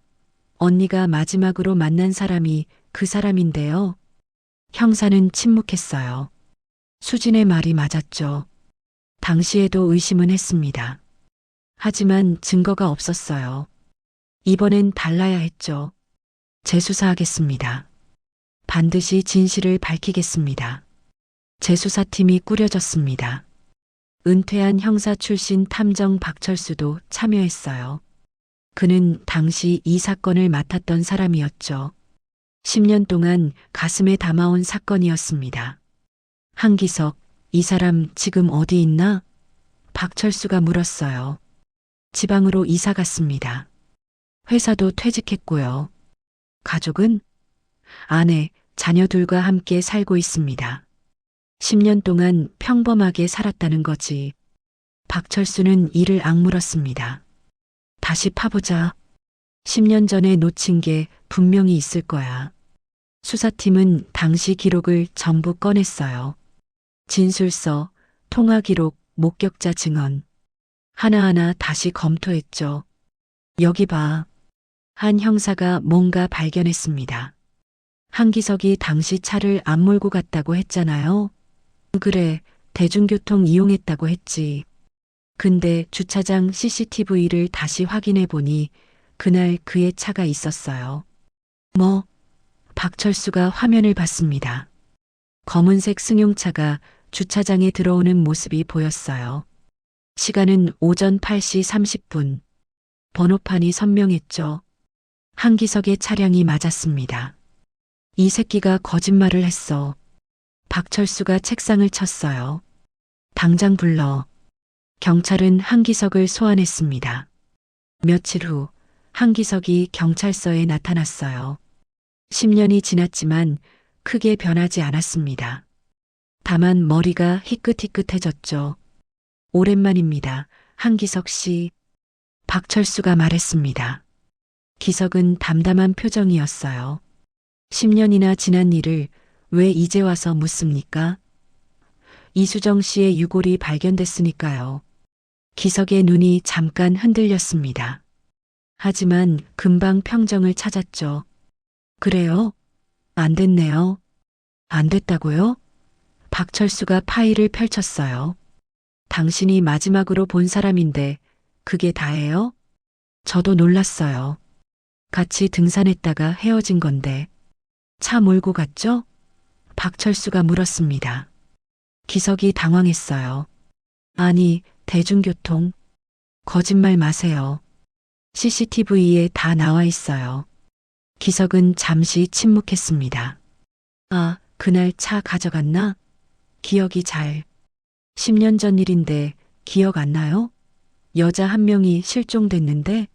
언니가 마지막으로 만난 사람이 그 사람인데요. 형사는 침묵했어요. 수진의 말이 맞았죠. 당시에도 의심은 했습니다. 하지만 증거가 없었어요. 이번엔 달라야 했죠. 재수사하겠습니다. 반드시 진실을 밝히겠습니다. 재수사팀이 꾸려졌습니다. 은퇴한 형사 출신 탐정 박철수도 참여했어요. 그는 당시 이 사건을 맡았던 사람이었죠. 10년 동안 가슴에 담아온 사건이었습니다. 한기석, 이 사람 지금 어디 있나? 박철수가 물었어요. 지방으로 이사 갔습니다. 회사도 퇴직했고요. 가족은? 아내, 자녀들과 함께 살고 있습니다. 10년 동안 평범하게 살았다는 거지. 박철수는 이를 악물었습니다. 다시 파보자. 10년 전에 놓친 게 분명히 있을 거야. 수사팀은 당시 기록을 전부 꺼냈어요. 진술서, 통화 기록, 목격자 증언. 하나하나 다시 검토했죠. 여기 봐. 한 형사가 뭔가 발견했습니다. 한기석이 당시 차를 안 몰고 갔다고 했잖아요. 그래, 대중교통 이용했다고 했지. 근데 주차장 CCTV를 다시 확인해 보니 그날 그의 차가 있었어요. 뭐? 박철수가 화면을 봤습니다. 검은색 승용차가 주차장에 들어오는 모습이 보였어요. 시간은 오전 8시 30분. 번호판이 선명했죠. 한기석의 차량이 맞았습니다. 이 새끼가 거짓말을 했어. 박철수가 책상을 쳤어요. 당장 불러. 경찰은 한기석을 소환했습니다. 며칠 후 한기석이 경찰서에 나타났어요. 10년이 지났지만 크게 변하지 않았습니다. 다만 머리가 희끗희끗해졌죠. 오랜만입니다. 한기석 씨. 박철수가 말했습니다. 기석은 담담한 표정이었어요. 10년이나 지난 일을 왜 이제 와서 묻습니까? 이수정 씨의 유골이 발견됐으니까요. 기석의 눈이 잠깐 흔들렸습니다. 하지만 금방 평정을 찾았죠. 그래요? 안 됐네요. 안 됐다고요? 박철수가 파일을 펼쳤어요. 당신이 마지막으로 본 사람인데 그게 다예요? 저도 놀랐어요. 같이 등산했다가 헤어진 건데. 차 몰고 갔죠? 박철수가 물었습니다. 기석이 당황했어요. 아니, 대중교통. 거짓말 마세요. CCTV에 다 나와 있어요. 기석은 잠시 침묵했습니다. 아, 그날 차 가져갔나? 기억이 잘. 10년 전 일인데 기억 안 나요? 여자 한 명이 실종됐는데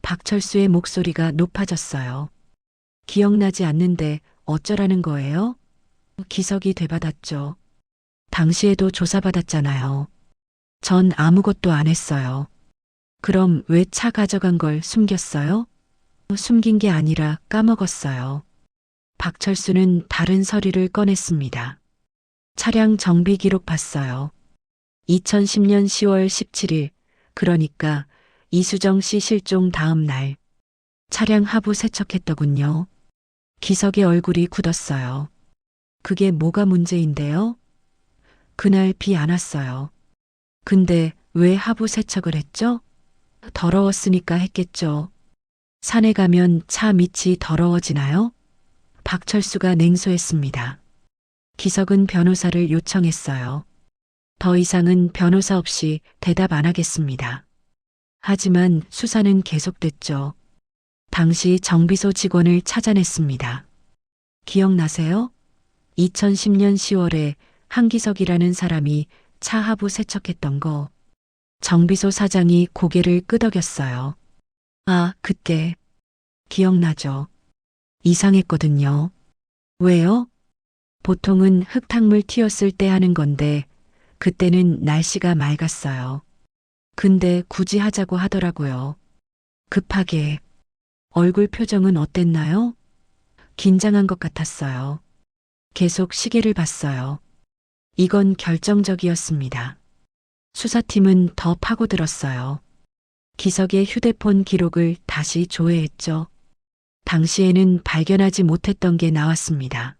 박철수의 목소리가 높아졌어요. 기억나지 않는데 어쩌라는 거예요? 기석이 되받았죠. 당시에도 조사받았잖아요. 전 아무것도 안 했어요. 그럼 왜 차 가져간 걸 숨겼어요? 숨긴 게 아니라 까먹었어요. 박철수는 다른 서류를 꺼냈습니다. 차량 정비 기록 봤어요. 2010년 10월 17일, 그러니까 이수정 씨 실종 다음 날. 차량 하부 세척했더군요. 기석의 얼굴이 굳었어요. 그게 뭐가 문제인데요? 그날 비 안 왔어요. 근데 왜 하부 세척을 했죠? 더러웠으니까 했겠죠. 산에 가면 차 밑이 더러워지나요? 박철수가 냉소했습니다. 기석은 변호사를 요청했어요. 더 이상은 변호사 없이 대답 안 하겠습니다. 하지만 수사는 계속됐죠. 당시 정비소 직원을 찾아냈습니다. 기억나세요? 2010년 10월에 한기석이라는 사람이 차 하부 세척했던 거. 정비소 사장이 고개를 끄덕였어요. 아, 그때. 기억나죠? 이상했거든요. 왜요? 보통은 흙탕물 튀었을 때 하는 건데, 그때는 날씨가 맑았어요. 근데 굳이 하자고 하더라고요. 급하게. 얼굴 표정은 어땠나요? 긴장한 것 같았어요. 계속 시계를 봤어요. 이건 결정적이었습니다. 수사팀은 더 파고들었어요. 기석의 휴대폰 기록을 다시 조회했죠. 당시에는 발견하지 못했던 게 나왔습니다.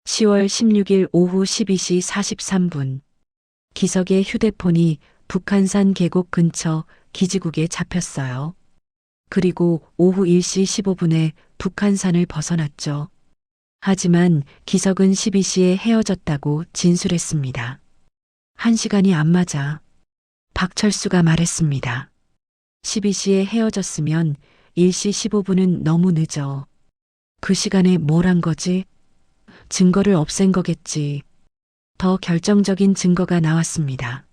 10월 16일 오후 12시 43분. 기석의 휴대폰이 북한산 계곡 근처 기지국에 잡혔어요. 그리고 오후 1시 15분에 북한산을 벗어났죠. 하지만 기석은 12시에 헤어졌다고 진술했습니다. 1시간이 안 맞아. 박철수가 말했습니다. 12시에 헤어졌으면 1시 15분은 너무 늦어. 그 시간에 뭘 한 거지? 증거를 없앤 거겠지. 더 결정적인 증거가 나왔습니다.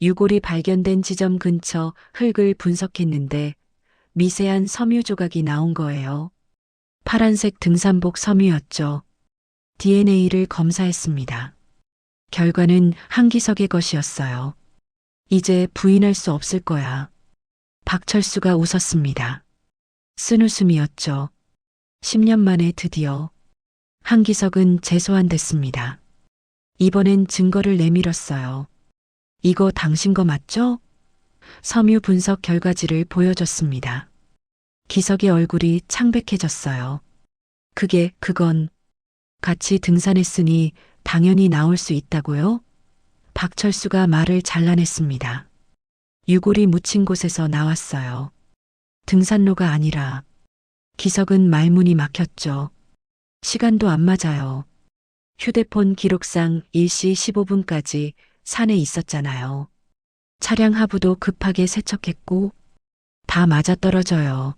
유골이 발견된 지점 근처 흙을 분석했는데 미세한 섬유 조각이 나온 거예요. 파란색 등산복 섬유였죠. DNA를 검사했습니다. 결과는 한기석의 것이었어요. 이제 부인할 수 없을 거야. 박철수가 웃었습니다. 쓴웃음이었죠. 10년 만에 드디어 한기석은 재소환됐습니다. 이번엔 증거를 내밀었어요. 이거 당신 거 맞죠? 섬유 분석 결과지를 보여줬습니다. 기석의 얼굴이 창백해졌어요. 그건 같이 등산했으니 당연히 나올 수 있다고요? 박철수가 말을 잘라냈습니다. 유골이 묻힌 곳에서 나왔어요. 등산로가 아니라. 기석은 말문이 막혔죠. 시간도 안 맞아요. 휴대폰 기록상 1시 15분까지 산에 있었잖아요. 차량 하부도 급하게 세척했고 다 맞아떨어져요.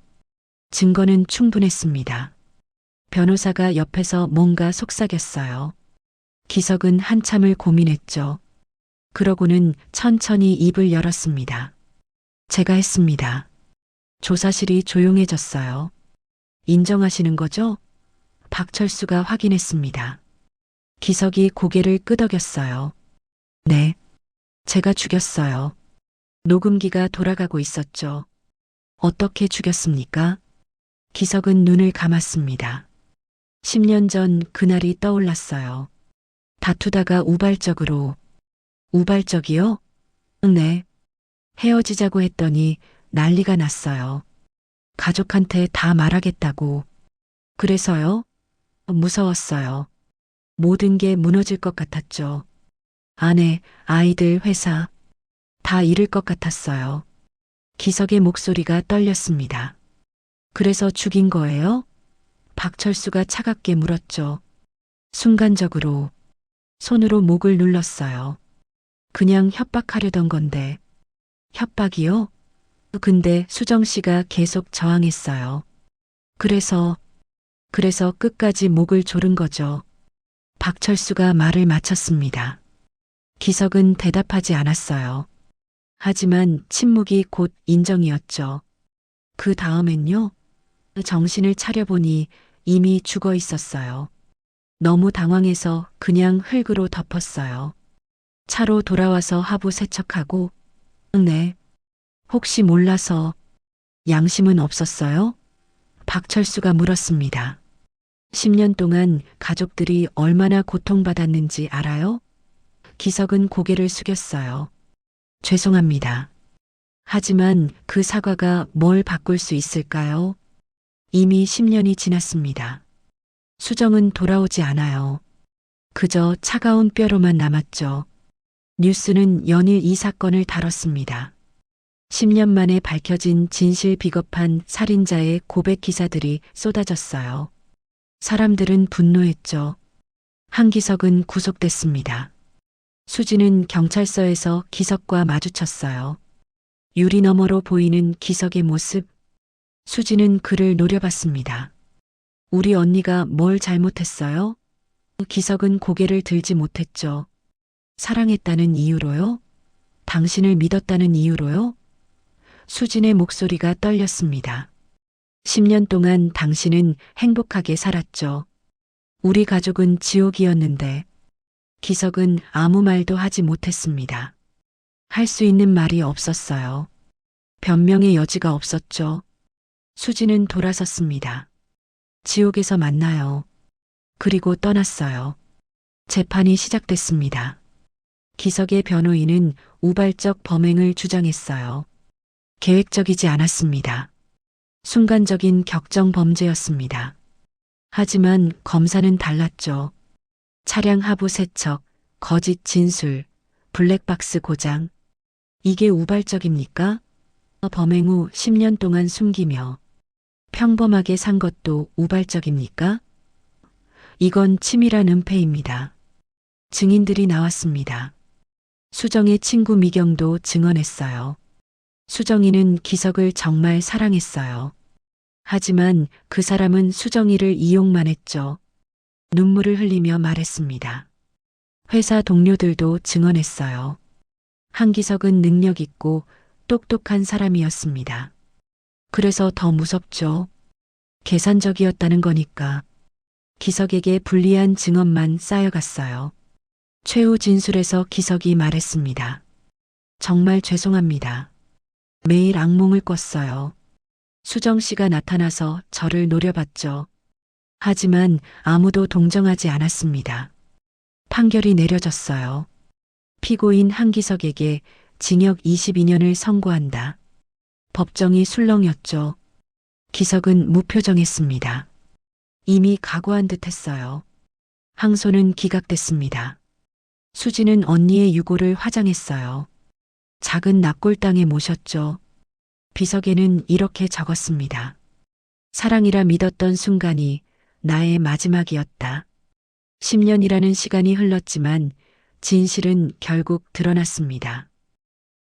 증거는 충분했습니다. 변호사가 옆에서 뭔가 속삭였어요. 기석은 한참을 고민했죠. 그러고는 천천히 입을 열었습니다. 제가 했습니다. 조사실이 조용해졌어요. 인정하시는 거죠? 박철수가 확인했습니다. 기석이 고개를 끄덕였어요. 네. 제가 죽였어요. 녹음기가 돌아가고 있었죠. 어떻게 죽였습니까? 기석은 눈을 감았습니다. 10년 전 그날이 떠올랐어요. 다투다가 우발적으로. 우발적이요? 네. 헤어지자고 했더니 난리가 났어요. 가족한테 다 말하겠다고. 그래서요? 무서웠어요. 모든 게 무너질 것 같았죠. 아내, 아이들, 회사 다 잃을 것 같았어요. 기석의 목소리가 떨렸습니다. 그래서 죽인 거예요? 박철수가 차갑게 물었죠. 순간적으로 손으로 목을 눌렀어요. 그냥 협박하려던 건데. 협박이요? 근데 수정 씨가 계속 저항했어요. 그래서 끝까지 목을 조른 거죠. 박철수가 말을 마쳤습니다. 기석은 대답하지 않았어요. 하지만 침묵이 곧 인정이었죠. 그 다음엔요? 정신을 차려보니 이미 죽어 있었어요. 너무 당황해서 그냥 흙으로 덮었어요. 차로 돌아와서 하부 세척하고, 네. 혹시 몰라서 양심은 없었어요? 박철수가 물었습니다. 10년 동안 가족들이 얼마나 고통받았는지 알아요? 기석은 고개를 숙였어요. 죄송합니다. 하지만 그 사과가 뭘 바꿀 수 있을까요? 이미 10년이 지났습니다. 수정은 돌아오지 않아요. 그저 차가운 뼈로만 남았죠. 뉴스는 연일 이 사건을 다뤘습니다. 10년 만에 밝혀진 진실 비겁한 살인자의 고백 기사들이 쏟아졌어요. 사람들은 분노했죠. 한기석은 구속됐습니다. 수지는 경찰서에서 기석과 마주쳤어요. 유리 너머로 보이는 기석의 모습. 수지는 그를 노려봤습니다. 우리 언니가 뭘 잘못했어요? 기석은 고개를 들지 못했죠. 사랑했다는 이유로요? 당신을 믿었다는 이유로요? 수진의 목소리가 떨렸습니다. 10년 동안 당신은 행복하게 살았죠. 우리 가족은 지옥이었는데. 기석은 아무 말도 하지 못했습니다. 할 수 있는 말이 없었어요. 변명의 여지가 없었죠. 수지는 돌아섰습니다. 지옥에서 만나요. 그리고 떠났어요. 재판이 시작됐습니다. 기석의 변호인은 우발적 범행을 주장했어요. 계획적이지 않았습니다. 순간적인 격정 범죄였습니다. 하지만 검사는 달랐죠. 차량 하부 세척, 거짓 진술, 블랙박스 고장. 이게 우발적입니까? 범행 후 10년 동안 숨기며 평범하게 산 것도 우발적입니까? 이건 치밀한 은폐입니다. 증인들이 나왔습니다. 수정의 친구 미경도 증언했어요. 수정이는 기석을 정말 사랑했어요. 하지만 그 사람은 수정이를 이용만 했죠. 눈물을 흘리며 말했습니다. 회사 동료들도 증언했어요. 한기석은 능력 있고 똑똑한 사람이었습니다. 그래서 더 무섭죠. 계산적이었다는 거니까. 기석에게 불리한 증언만 쌓여갔어요. 최후 진술에서 기석이 말했습니다. 정말 죄송합니다. 매일 악몽을 꿨어요. 수정 씨가 나타나서 저를 노려봤죠. 하지만 아무도 동정하지 않았습니다. 판결이 내려졌어요. 피고인 한기석에게 징역 22년을 선고한다. 법정이 술렁였죠. 기석은 무표정했습니다. 이미 각오한 듯 했어요. 항소는 기각됐습니다. 수지는 언니의 유고를 화장했어요. 작은 납골당에 모셨죠. 비석에는 이렇게 적었습니다. 사랑이라 믿었던 순간이 나의 마지막이었다. 10년이라는 시간이 흘렀지만 진실은 결국 드러났습니다.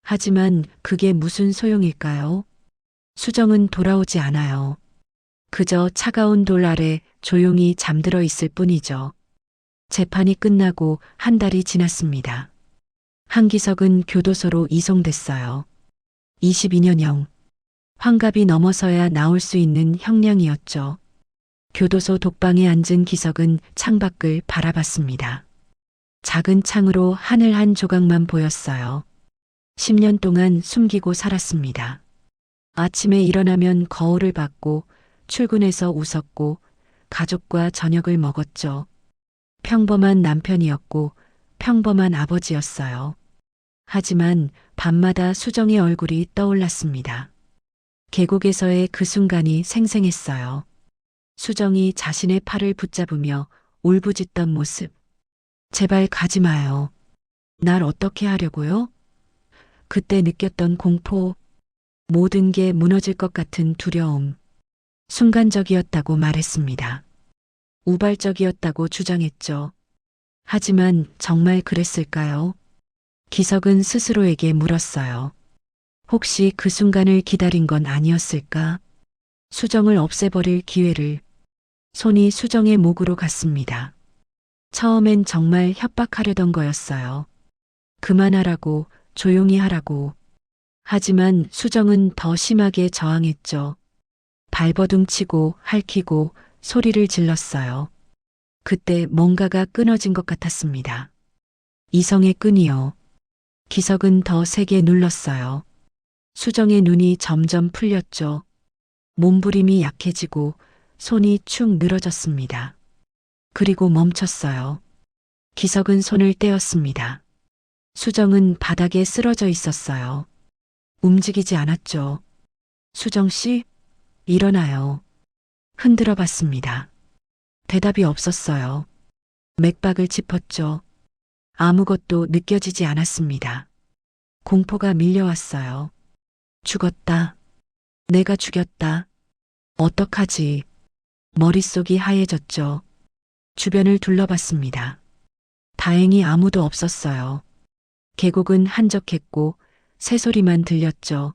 하지만 그게 무슨 소용일까요? 수정은 돌아오지 않아요. 그저 차가운 돌 아래 조용히 잠들어 있을 뿐이죠. 재판이 끝나고 한 달이 지났습니다. 한기석은 교도소로 이송됐어요. 22년형. 환갑이 넘어서야 나올 수 있는 형량이었죠. 교도소 독방에 앉은 기석은 창밖을 바라봤습니다. 작은 창으로 하늘 한 조각만 보였어요. 10년 동안 숨기고 살았습니다. 아침에 일어나면 거울을 봤고 출근해서 웃었고 가족과 저녁을 먹었죠. 평범한 남편이었고 평범한 아버지였어요. 하지만 밤마다 수정의 얼굴이 떠올랐습니다. 계곡에서의 그 순간이 생생했어요. 수정이 자신의 팔을 붙잡으며 울부짖던 모습. 제발 가지 마요. 날 어떻게 하려고요? 그때 느꼈던 공포, 모든 게 무너질 것 같은 두려움. 순간적이었다고 말했습니다. 우발적이었다고 주장했죠. 하지만 정말 그랬을까요? 기석은 스스로에게 물었어요. 혹시 그 순간을 기다린 건 아니었을까? 수정을 없애버릴 기회를. 손이 수정의 목으로 갔습니다. 처음엔 정말 협박하려던 거였어요. 그만하라고, 조용히 하라고. 하지만 수정은 더 심하게 저항했죠. 발버둥 치고 핥히고 소리를 질렀어요. 그때 뭔가가 끊어진 것 같았습니다. 이성의 끈이요. 기석은 더 세게 눌렀어요. 수정의 눈이 점점 풀렸죠. 몸부림이 약해지고 손이 축 늘어졌습니다. 그리고 멈췄어요. 기석은 손을 떼었습니다. 수정은 바닥에 쓰러져 있었어요. 움직이지 않았죠. 수정 씨, 일어나요. 흔들어 봤습니다. 대답이 없었어요. 맥박을 짚었죠. 아무것도 느껴지지 않았습니다. 공포가 밀려왔어요. 죽었다. 내가 죽였다. 어떡하지? 머릿속이 하얘졌죠. 주변을 둘러봤습니다. 다행히 아무도 없었어요. 계곡은 한적했고 새소리만 들렸죠.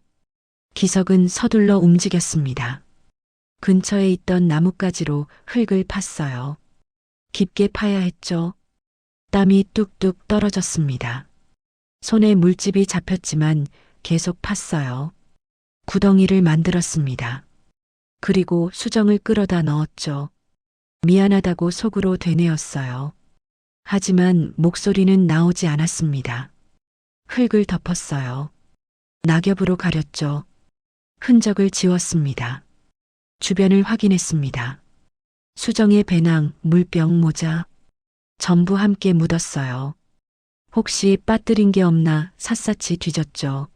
기석은 서둘러 움직였습니다. 근처에 있던 나뭇가지로 흙을 팠어요. 깊게 파야 했죠. 땀이 뚝뚝 떨어졌습니다. 손에 물집이 잡혔지만 계속 팠어요. 구덩이를 만들었습니다. 그리고 수정을 끌어다 넣었죠. 미안하다고 속으로 되뇌었어요. 하지만 목소리는 나오지 않았습니다. 흙을 덮었어요. 낙엽으로 가렸죠. 흔적을 지웠습니다. 주변을 확인했습니다. 수정의 배낭, 물병, 모자 전부 함께 묻었어요. 혹시 빠뜨린 게 없나 샅샅이 뒤졌죠.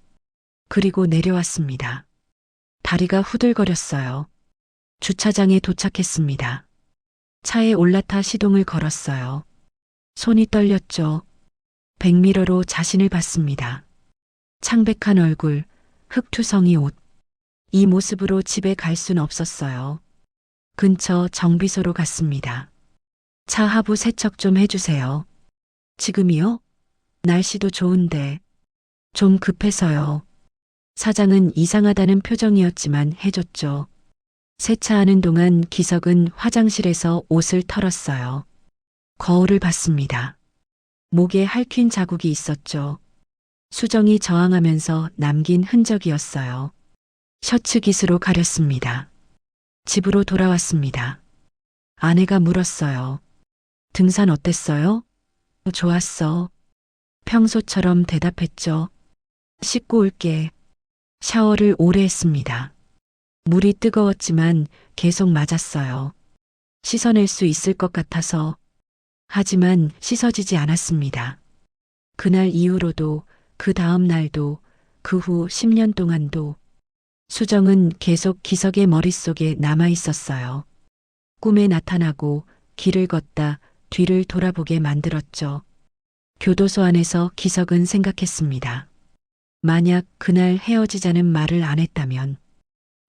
그리고 내려왔습니다. 다리가 후들거렸어요. 주차장에 도착했습니다. 차에 올라타 시동을 걸었어요. 손이 떨렸죠. 백미러로 자신을 봤습니다. 창백한 얼굴, 흙투성이 옷. 이 모습으로 집에 갈 순 없었어요. 근처 정비소로 갔습니다. 차 하부 세척 좀 해주세요. 지금이요? 날씨도 좋은데. 좀 급해서요. 사장은 이상하다는 표정이었지만 해줬죠. 세차하는 동안 기석은 화장실에서 옷을 털었어요. 거울을 봤습니다. 목에 핥힌 자국이 있었죠. 수정이 저항하면서 남긴 흔적이었어요. 셔츠 깃으로 가렸습니다. 집으로 돌아왔습니다. 아내가 물었어요. 등산 어땠어요? 좋았어. 평소처럼 대답했죠. 씻고 올게. 샤워를 오래 했습니다. 물이 뜨거웠지만 계속 맞았어요. 씻어낼 수 있을 것 같아서. 하지만 씻어지지 않았습니다. 그날 이후로도, 그 다음 날도, 그 후 10년 동안도 수정은 계속 기석의 머릿속에 남아 있었어요. 꿈에 나타나고 길을 걷다 뒤를 돌아보게 만들었죠. 교도소 안에서 기석은 생각했습니다. 만약 그날 헤어지자는 말을 안 했다면,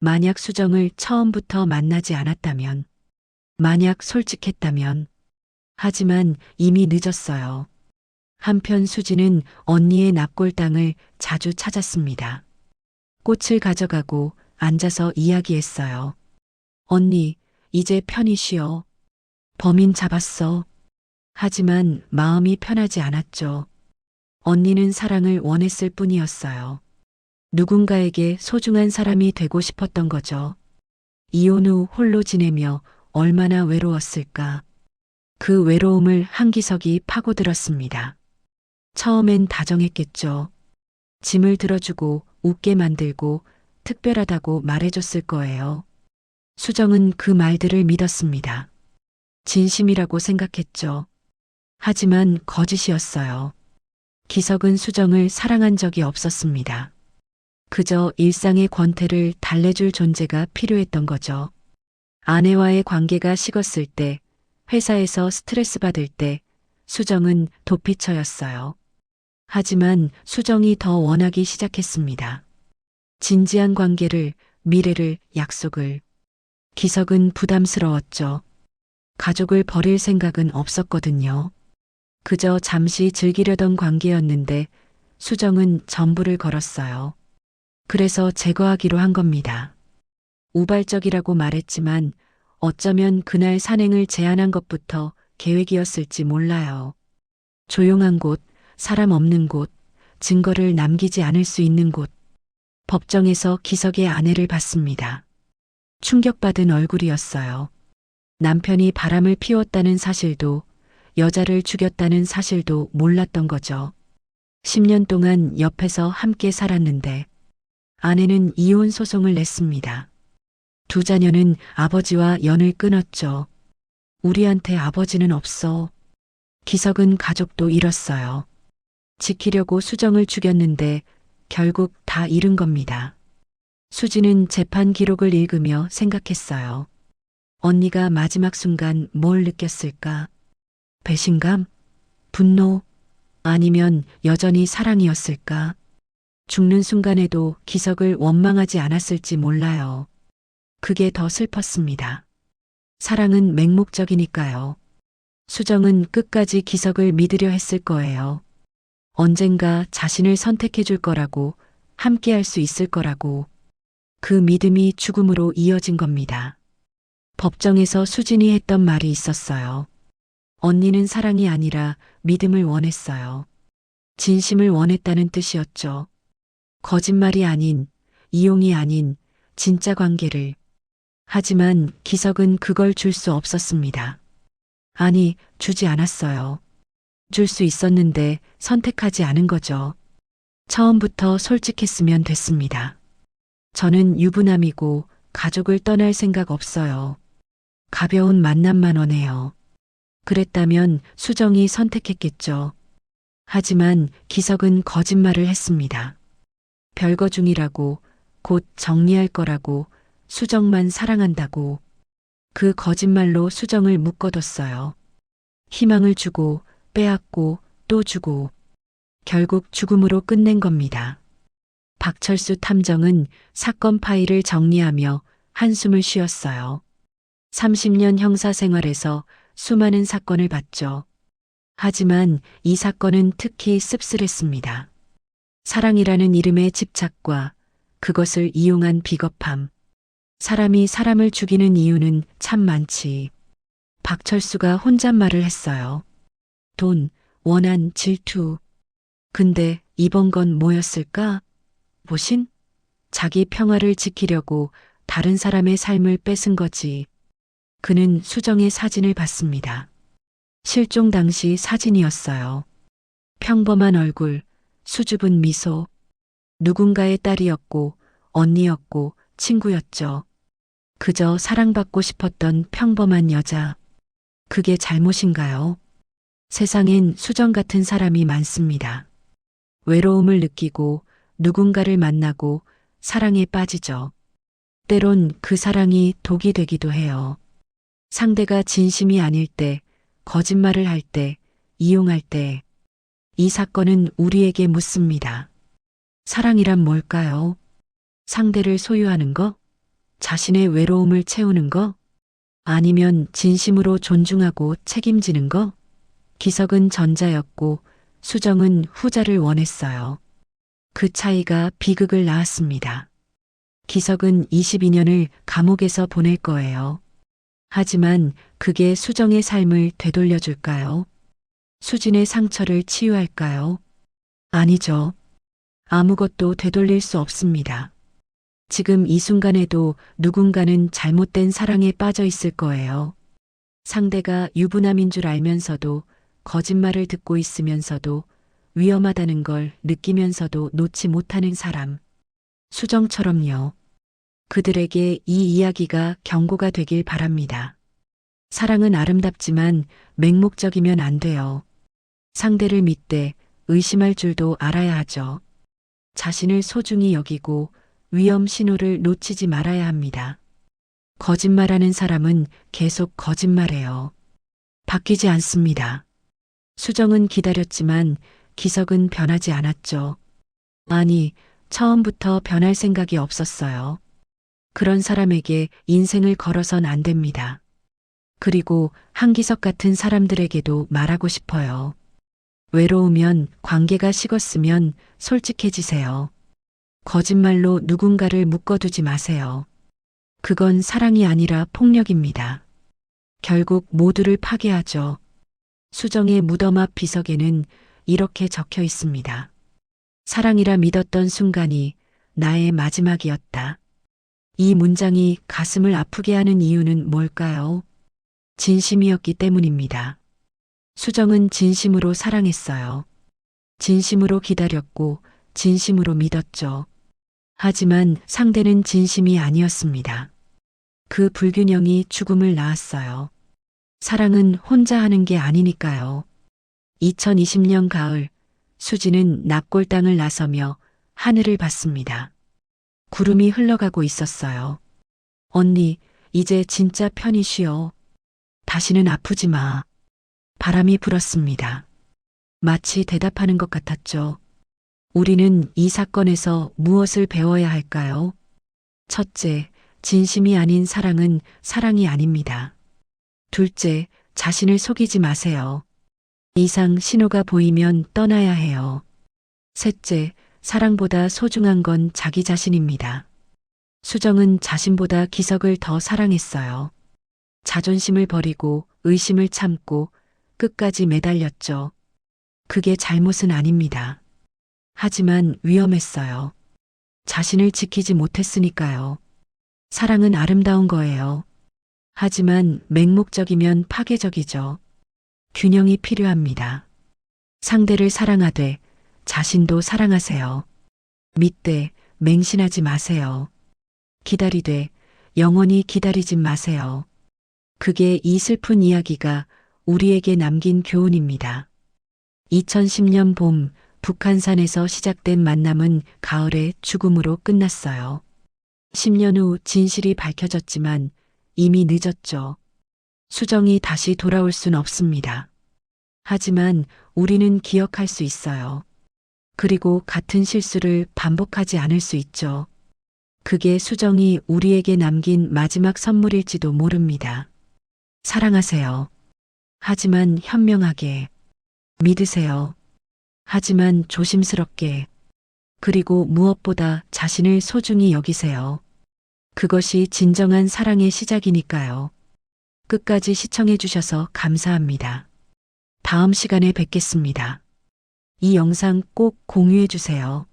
만약 수정을 처음부터 만나지 않았다면, 만약 솔직했다면, 하지만 이미 늦었어요. 한편 수지는 언니의 납골당을 자주 찾았습니다. 꽃을 가져가고 앉아서 이야기했어요. 언니, 이제 편히 쉬어. 범인 잡았어. 하지만 마음이 편하지 않았죠. 언니는 사랑을 원했을 뿐이었어요. 누군가에게 소중한 사람이 되고 싶었던 거죠. 이혼 후 홀로 지내며 얼마나 외로웠을까. 그 외로움을 한기석이 파고들었습니다. 처음엔 다정했겠죠. 짐을 들어주고 웃게 만들고 특별하다고 말해줬을 거예요. 수정은 그 말들을 믿었습니다. 진심이라고 생각했죠. 하지만 거짓이었어요. 기석은 수정을 사랑한 적이 없었습니다. 그저 일상의 권태를 달래줄 존재가 필요했던 거죠. 아내와의 관계가 식었을 때, 회사에서 스트레스 받을 때, 수정은 도피처였어요. 하지만 수정이 더 원하기 시작했습니다. 진지한 관계를, 미래를, 약속을. 기석은 부담스러웠죠. 가족을 버릴 생각은 없었거든요. 그저 잠시 즐기려던 관계였는데 수정은 전부를 걸었어요. 그래서 제거하기로 한 겁니다. 우발적이라고 말했지만 어쩌면 그날 산행을 제안한 것부터 계획이었을지 몰라요. 조용한 곳, 사람 없는 곳, 증거를 남기지 않을 수 있는 곳. 법정에서 기석의 아내를 봤습니다. 충격받은 얼굴이었어요. 남편이 바람을 피웠다는 사실도, 여자를 죽였다는 사실도 몰랐던 거죠. 10년 동안 옆에서 함께 살았는데 아내는 이혼 소송을 냈습니다. 두 자녀는 아버지와 연을 끊었죠. 우리한테 아버지는 없어. 기석은 가족도 잃었어요. 지키려고 수정을 죽였는데 결국 다 잃은 겁니다. 수지는 재판 기록을 읽으며 생각했어요. 언니가 마지막 순간 뭘 느꼈을까? 배신감? 분노? 아니면 여전히 사랑이었을까? 죽는 순간에도 기석을 원망하지 않았을지 몰라요. 그게 더 슬펐습니다. 사랑은 맹목적이니까요. 수정은 끝까지 기석을 믿으려 했을 거예요. 언젠가 자신을 선택해 줄 거라고, 함께 할 수 있을 거라고. 그 믿음이 죽음으로 이어진 겁니다. 법정에서 수진이 했던 말이 있었어요. 언니는 사랑이 아니라 믿음을 원했어요. 진심을 원했다는 뜻이었죠. 거짓말이 아닌, 이용이 아닌 진짜 관계를. 하지만 기석은 그걸 줄 수 없었습니다. 아니, 주지 않았어요. 줄 수 있었는데 선택하지 않은 거죠. 처음부터 솔직했으면 됐습니다. 저는 유부남이고 가족을 떠날 생각 없어요. 가벼운 만남만 원해요. 그랬다면 수정이 선택했겠죠. 하지만 기석은 거짓말을 했습니다. 별거 중이라고, 곧 정리할 거라고, 수정만 사랑한다고. 그 거짓말로 수정을 묶어뒀어요. 희망을 주고 빼앗고 또 주고 결국 죽음으로 끝낸 겁니다. 박철수 탐정은 사건 파일을 정리하며 한숨을 쉬었어요. 30년 형사 생활에서 수많은 사건을 봤죠. 하지만 이 사건은 특히 씁쓸했습니다. 사랑이라는 이름의 집착과 그것을 이용한 비겁함. 사람이 사람을 죽이는 이유는 참 많지. 박철수가 혼잣말을 했어요. 돈, 원한, 질투. 근데 이번 건 뭐였을까? 모신? 자기 평화를 지키려고 다른 사람의 삶을 뺏은 거지. 그는 수정의 사진을 봤습니다. 실종 당시 사진이었어요. 평범한 얼굴, 수줍은 미소. 누군가의 딸이었고 언니였고 친구였죠. 그저 사랑받고 싶었던 평범한 여자. 그게 잘못인가요? 세상엔 수정 같은 사람이 많습니다. 외로움을 느끼고 누군가를 만나고 사랑에 빠지죠. 때론 그 사랑이 독이 되기도 해요. 상대가 진심이 아닐 때, 거짓말을 할 때, 이용할 때. 이 사건은 우리에게 묻습니다. 사랑이란 뭘까요? 상대를 소유하는 거? 자신의 외로움을 채우는 거? 아니면 진심으로 존중하고 책임지는 거? 기석은 전자였고 수정은 후자를 원했어요. 그 차이가 비극을 낳았습니다. 기석은 22년을 감옥에서 보낼 거예요. 하지만 그게 수정의 삶을 되돌려 줄까요? 수진의 상처를 치유할까요? 아니죠. 아무것도 되돌릴 수 없습니다. 지금 이 순간에도 누군가는 잘못된 사랑에 빠져 있을 거예요. 상대가 유부남인 줄 알면서도 거짓말을 듣고 있으면서도 위험하다는 걸 느끼면서도 놓지 못하는 사람. 수정처럼요. 그들에게 이 이야기가 경고가 되길 바랍니다. 사랑은 아름답지만 맹목적이면 안 돼요. 상대를 믿되 의심할 줄도 알아야 하죠. 자신을 소중히 여기고 위험 신호를 놓치지 말아야 합니다. 거짓말하는 사람은 계속 거짓말해요. 바뀌지 않습니다. 수정은 기다렸지만 기석은 변하지 않았죠. 아니, 처음부터 변할 생각이 없었어요. 그런 사람에게 인생을 걸어선 안 됩니다. 그리고 한기석 같은 사람들에게도 말하고 싶어요. 외로우면 관계가 식었으면 솔직해지세요. 거짓말로 누군가를 묶어두지 마세요. 그건 사랑이 아니라 폭력입니다. 결국 모두를 파괴하죠. 수정의 무덤 앞 비석에는 이렇게 적혀 있습니다. 사랑이라 믿었던 순간이 나의 마지막이었다. 이 문장이 가슴을 아프게 하는 이유는 뭘까요? 진심이었기 때문입니다. 수정은 진심으로 사랑했어요. 진심으로 기다렸고 진심으로 믿었죠. 하지만 상대는 진심이 아니었습니다. 그 불균형이 죽음을 낳았어요. 사랑은 혼자 하는 게 아니니까요. 2020년 가을, 수지는 납골당을 나서며 하늘을 봤습니다. 구름이 흘러가고 있었어요. 언니, 이제 진짜 편히 쉬어. 다시는 아프지 마. 바람이 불었습니다. 마치 대답하는 것 같았죠. 우리는 이 사건에서 무엇을 배워야 할까요? 첫째, 진심이 아닌 사랑은 사랑이 아닙니다. 둘째, 자신을 속이지 마세요. 이상 신호가 보이면 떠나야 해요. 셋째, 사랑보다 소중한 건 자기 자신입니다. 수정은 자신보다 기석을 더 사랑했어요. 자존심을 버리고 의심을 참고 끝까지 매달렸죠. 그게 잘못은 아닙니다. 하지만 위험했어요. 자신을 지키지 못했으니까요. 사랑은 아름다운 거예요. 하지만 맹목적이면 파괴적이죠. 균형이 필요합니다. 상대를 사랑하되 자신도 사랑하세요. 믿되 맹신하지 마세요. 기다리되 영원히 기다리지 마세요. 그게 이 슬픈 이야기가 우리에게 남긴 교훈입니다. 2010년 봄, 북한산에서 시작된 만남은 가을의 죽음으로 끝났어요. 10년 후 진실이 밝혀졌지만 이미 늦었죠. 수정이 다시 돌아올 순 없습니다. 하지만 우리는 기억할 수 있어요. 그리고 같은 실수를 반복하지 않을 수 있죠. 그게 수정이 우리에게 남긴 마지막 선물일지도 모릅니다. 사랑하세요. 하지만 현명하게. 믿으세요. 하지만 조심스럽게. 그리고 무엇보다 자신을 소중히 여기세요. 그것이 진정한 사랑의 시작이니까요. 끝까지 시청해 주셔서 감사합니다. 다음 시간에 뵙겠습니다. 이 영상 꼭 공유해 주세요.